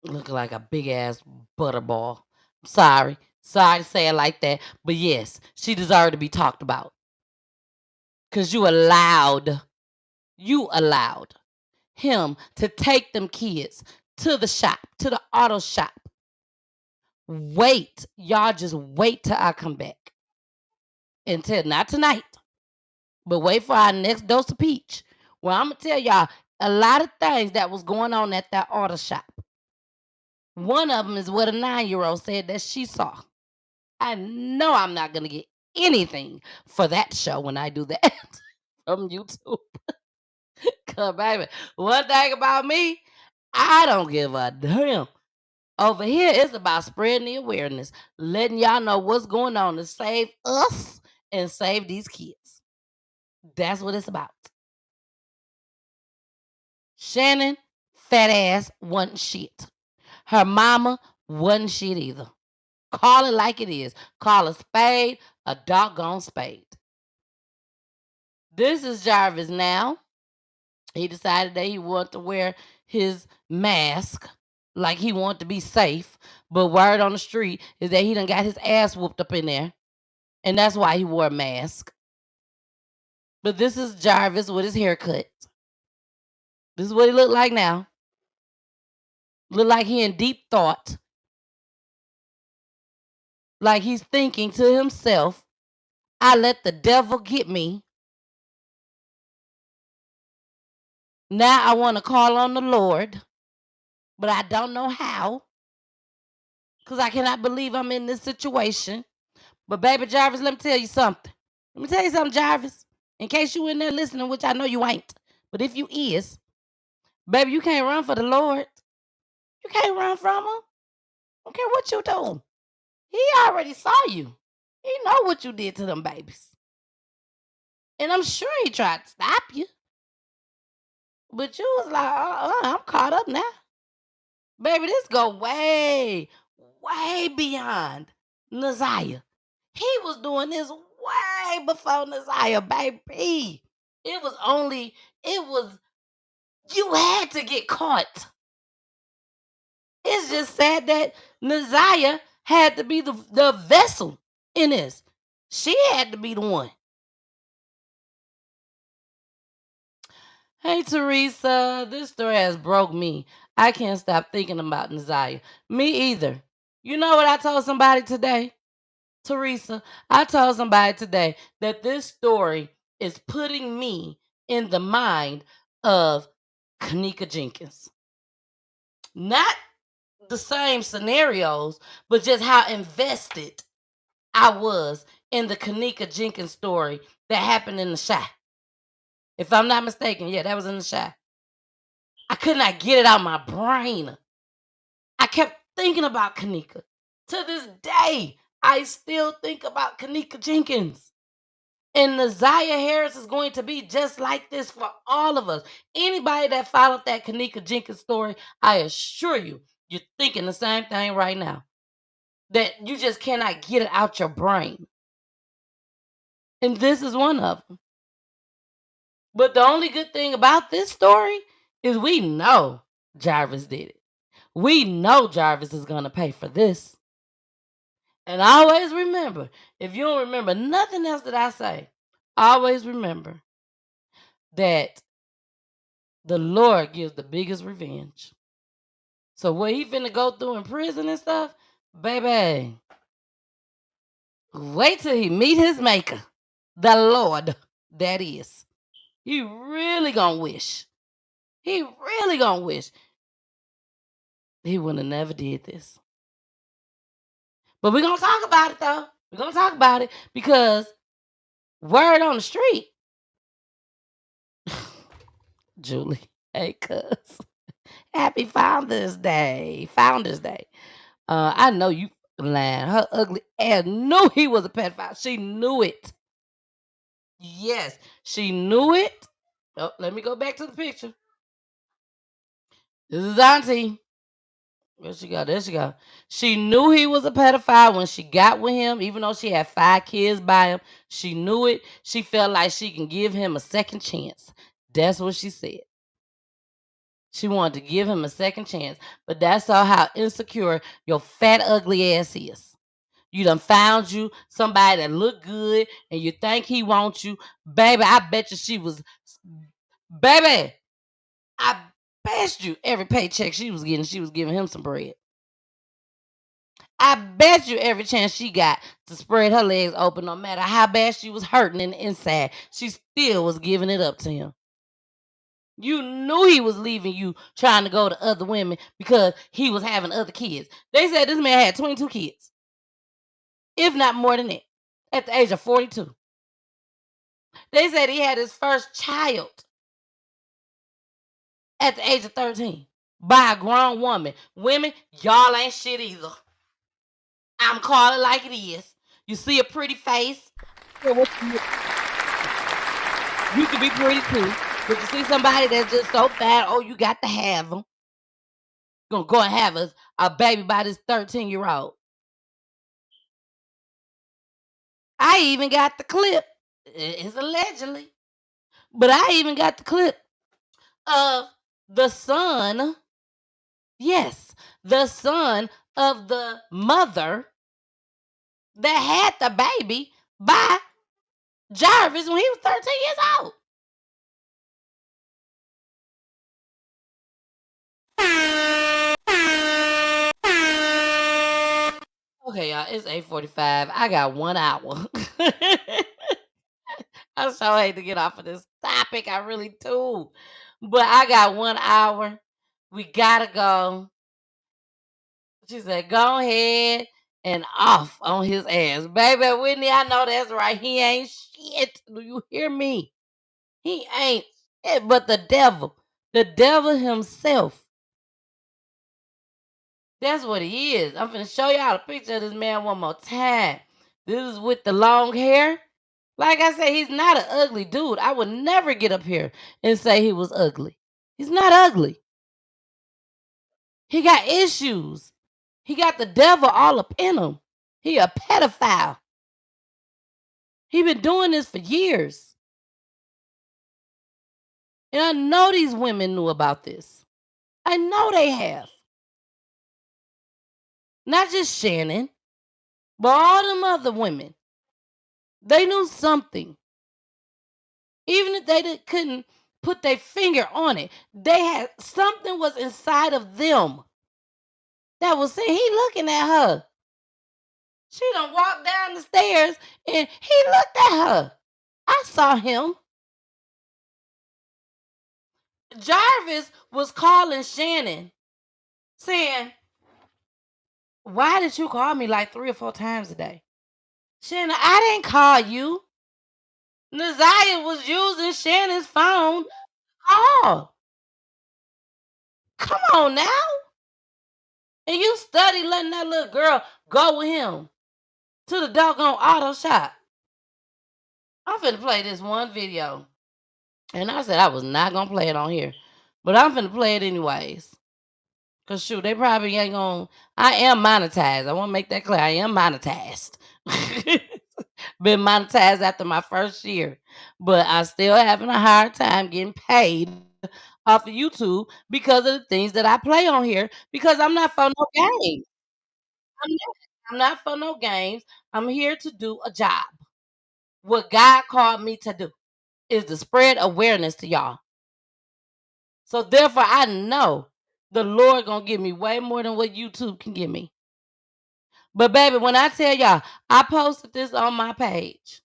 Looking like a big ass butterball. Sorry to say it like that. But yes, she deserved to be talked about. Because you allowed him to take them kids to the shop, to the auto shop. Wait. Y'all just wait till I come back. until not tonight, but wait for our next dose of peach. Well, I'm going to tell y'all a lot of things that was going on at that auto shop. One of them is what a 9-year-old said that she saw. I know I'm not going to get anything for that show when I do that from YouTube. Cause baby, one thing about me, I don't give a damn. Over here, it's about spreading the awareness, letting y'all know what's going on to save us and save these kids. That's what it's about. Shannon, fat ass, wasn't shit. Her mama wasn't shit either. Call it like it is. Call a spade a doggone spade. This is Jarvis now. He decided that he wanted to wear his mask like he wanted to be safe. But word on the street is that he done got his ass whooped up in there. And that's why he wore a mask. But this is Jarvis with his haircut. This is what he looked like now. Look like he in deep thought. Like he's thinking to himself, I let the devil get me. Now I want to call on the Lord, but I don't know how. Because I cannot believe I'm in this situation. But baby Jarvis, let me tell you something. Let me tell you something, Jarvis. In case you in there listening, which I know you ain't. But if you is, baby, you can't run for the Lord. You can't run from him. I don't care what you do. He already saw you. He know what you did to them babies. And I'm sure he tried to stop you. But you was like, I'm caught up now. Baby, this go way, way beyond Naziah. He was doing this way before Naziah, baby. You had to get caught. It's just sad that Naziah had to be the vessel in this. She had to be the one. Hey, Teresa, this story has broke me. I can't stop thinking about Naziah. Me either. You know what I told somebody today? Teresa, I told somebody today that this story is putting me in the mind of Kanika Jenkins. Not the same scenarios, but just how invested I was in the Kanika Jenkins story that happened in the Chi. If I'm not mistaken, yeah, that was in the Chi. I could not get it out of my brain. I kept thinking about Kanika. To this day, I still think about Kanika Jenkins. And Naziah Harris is going to be just like this for all of us. Anybody that followed that Kanika Jenkins story, I assure you, you're thinking the same thing right now. That you just cannot get it out your brain. And this is one of them. But the only good thing about this story is we know Jarvis did it. We know Jarvis is going to pay for this. And always remember, if you don't remember nothing else that I say, always remember that the Lord gives the biggest revenge. So what he finna go through in prison and stuff, baby, wait till he meet his maker, the Lord, that is. He really gonna wish. He really gonna wish he would have never did this. But we're gonna talk about it though. We're gonna talk about it because word on the street, Julie, hey cuz, happy Founders Day. Founders Day. I know you lying. Her ugly ass knew he was a pedophile. She knew it. Yes, she knew it. Oh, let me go back to the picture. This is Auntie. There she go. There she go. She knew he was a pedophile when she got with him, even though she had 5 kids by him. She knew it. She felt like she can give him a second chance. That's what she said. She wanted to give him a second chance. But that's all how insecure your fat, ugly ass is. You done found you somebody that look good and you think he wants you. Baby, I bet you she was... Baby, I bet you every paycheck she was giving him some bread. I bet you every chance she got to spread her legs open, no matter how bad she was hurting in the inside, she still was giving it up to him. You knew he was leaving you trying to go to other women because he was having other kids. They said this man had 22 kids, if not more than that, at the age of 42. They said he had his first child at the age of 13 by a grown woman. Women, y'all ain't shit either. I'm calling it like it is. You see a pretty face, you could be pretty too. But you see somebody that's just so bad, oh, you got to have them. Gonna go and have a baby by this 13-year-old. I even got the clip. It's allegedly. But I even got the clip of the son. Yes, the son of the mother that had the baby by Jarvis when he was 13 years old. Okay, y'all, it's 8:45. I got 1 hour. I so hate to get off of this topic. I really do. But I got 1 hour. We gotta go. She said, go ahead and off on his ass. Baby Whitney, I know that's right. He ain't shit. Do you hear me? He ain't shit but the devil. The devil himself. That's what he is. I'm finna show y'all a picture of this man one more time. This is with the long hair. Like I said, he's not an ugly dude. I would never get up here and say he was ugly. He's not ugly. He got issues. He got the devil all up in him. He a pedophile. He been doing this for years. And I know these women knew about this. I know they have. Not just Shannon, but all them other women. They knew something. Even if they couldn't put their finger on it, they had something was inside of them that was saying, he looking at her. She done walked down the stairs and he looked at her. I saw him. Jarvis was calling Shannon saying, why did you call me like 3 or 4 times a day? Shannon, I didn't call you. Neziah was using Shannon's phone. Call. Come on now. And you study letting that little girl go with him to the doggone auto shop. I'm finna play this one video. And I said I was not gonna play it on here. But I'm finna play it anyways. Cause shoot, they probably ain't gonna. I am monetized. I wanna make that clear. I am monetized. Been monetized after my first year. But I'm still having a hard time getting paid off of YouTube because of the things that I play on here. Because I'm not for no games. I'm not for no games. I'm here to do a job. What God called me to do is to spread awareness to y'all. So therefore, I know the Lord gonna give me way more than what YouTube can give me. But baby, when I tell y'all, I posted this on my page.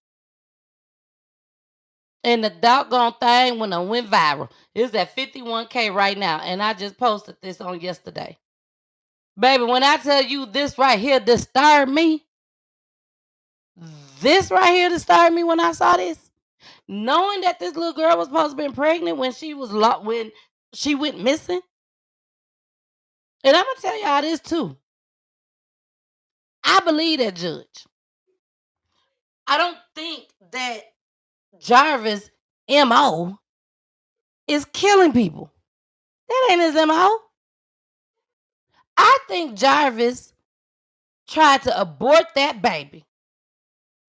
And the doggone thing when I went viral. It's at 51K right now. And I just posted this on yesterday. Baby, when I tell you this right here disturbed me. This right here disturbed me when I saw this. Knowing that this little girl was supposed to be pregnant when she was when she went missing. And I'm gonna tell y'all this too. I believe that judge. I don't think that Jarvis' MO is killing people. That ain't his MO. I think Jarvis tried to abort that baby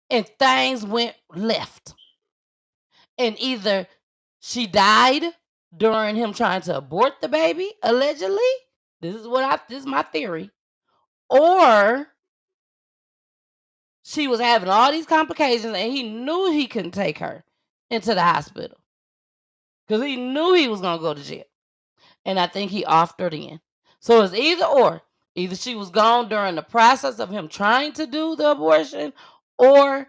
and things went left. And either she died during him trying to abort the baby, allegedly. This is my theory. Or she was having all these complications and he knew he couldn't take her into the hospital. Because he knew he was going to go to jail. And I think he offed her in. So it's either or. Either she was gone during the process of him trying to do the abortion, or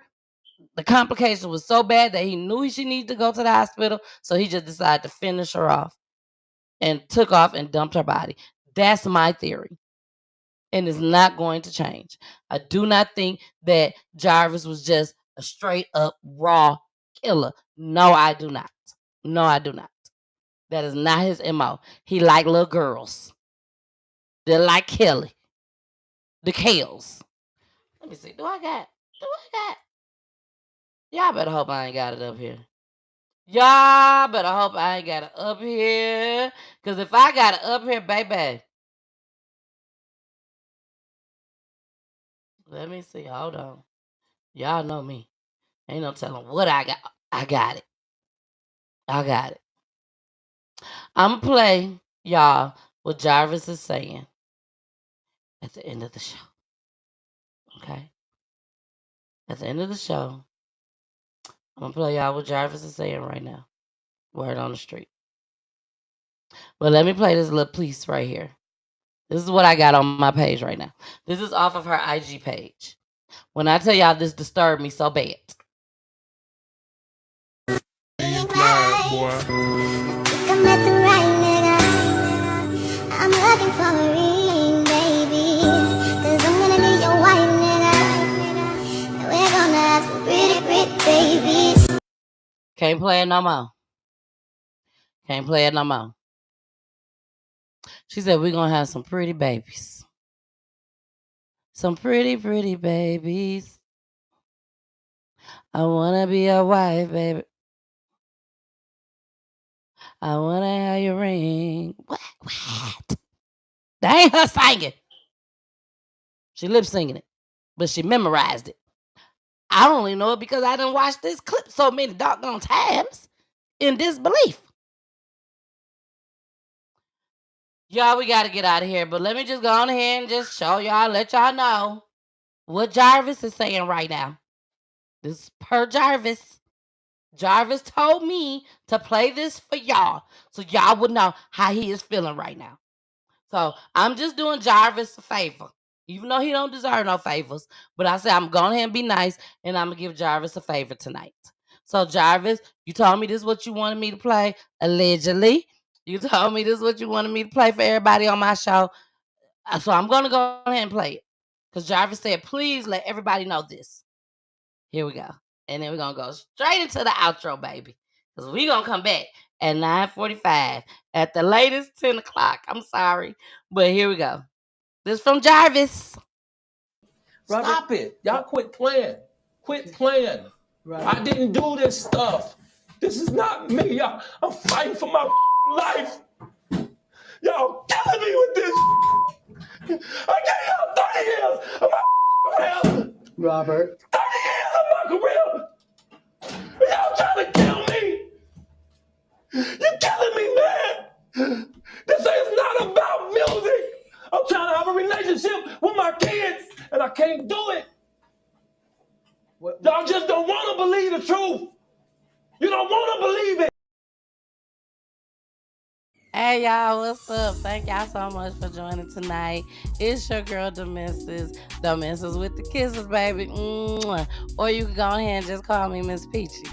the complication was so bad that he knew she needed to go to the hospital, so he just decided to finish her off and took off and dumped her body. That's my theory, and it's not going to change. I do not think that Jarvis was just a straight up raw killer. No, I do not. No, I do not. That is not his MO. He like little girls. They like Kelly. The Kales. Let me see. Do I got? Y'all better hope I ain't got it up here. Y'all better hope I ain't got it up here. Because if I got it up here, baby. Let me see. Hold on. Y'all know me. Ain't no telling what I got. I got it. I got it. I'm going to play, y'all, what Jarvis is saying at the end of the show. Okay? At the end of the show, I'm going to play y'all what Jarvis is saying right now. Word on the street. But let me play this little piece right here. This is what I got on my page right now. This is off of her IG page. When I tell y'all this disturbed me so bad. I'm looking for a ring, baby. 'Cause I'm gonna be your white nigga. And we're gonna have some pretty babies. Can't play it no more. Can't play it no more. She said we're gonna have some pretty babies. Some pretty babies. I wanna be a wife, baby. I wanna have your ring. What? That ain't her singing. She lip singing it, but she memorized it. I only know it because I done watched this clip so many doggone times in disbelief. Y'all, we gotta get out of here, but let me just go on ahead and just show y'all, let y'all know what Jarvis is saying right now. This is per Jarvis. Jarvis told me to play this for y'all so y'all would know how he is feeling right now. So I'm just doing Jarvis a favor, even though he don't deserve no favors. But I said I'm going ahead and be nice, and I'm going to give Jarvis a favor tonight. So Jarvis, you told me this is what you wanted me to play, allegedly. You told me this is what you wanted me to play for everybody on my show. So I'm going to go ahead and play it. Because Jarvis said, please let everybody know this. Here we go. And then we're going to go straight into the outro, baby. Because we're going to come back at 9:45. At the latest, 10 o'clock. I'm sorry. But here we go. This from Jarvis. Robert, stop it. Y'all quit playing. Quit playing. Robert. I didn't do this stuff. This is not me. Y'all, I'm fighting for my life. Y'all killing me with this. I gave y'all 30 years of my career. Robert. 30 years of my career. Y'all trying to kill me. You're killing me, man. This is not about music. I'm trying to have a relationship with my kids, and I can't do it. Y'all just don't want to believe the truth. You don't want to believe it. Hey y'all, what's up? Thank y'all so much for joining tonight. It's your girl Demences with the kisses, baby. Mwah. Or you can go ahead and just call me Miss Peachy.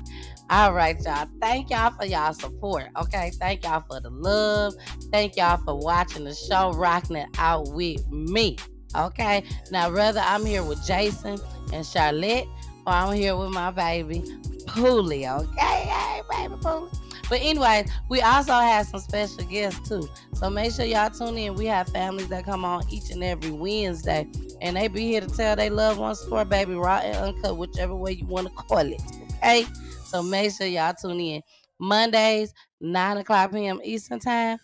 All right, y'all. Thank y'all for y'all support. Okay, thank y'all for the love. Thank y'all for watching the show, rocking it out with me. Okay, now whether I'm here with Jason and Charlotte, or I'm here with my baby Poolie. Okay, hey baby Poolie. But anyway, we also have some special guests too. So make sure y'all tune in. We have families that come on each and every Wednesday. And they be here to tell their loved ones story, baby, raw and uncut, whichever way you want to call it. Okay? So make sure y'all tune in. Mondays, 9 o'clock p.m. Eastern Time.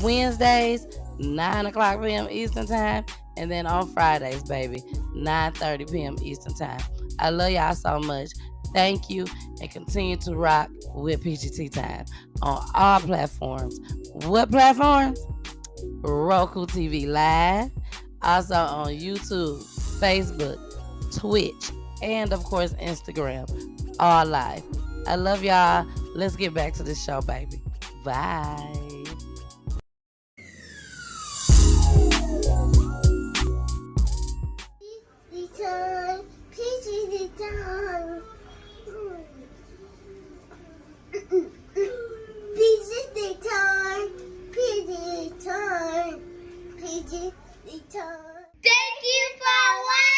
Wednesdays, 9 o'clock p.m. Eastern Time. And then on Fridays, baby, 9:30 p.m. Eastern Time. I love y'all so much. Thank you, and continue to rock with PGT Time on all platforms. What platforms? Roku TV Live, also on YouTube, Facebook, Twitch, and of course Instagram, all live. I love y'all. Let's get back to the show, baby. Bye. Thank you for watching.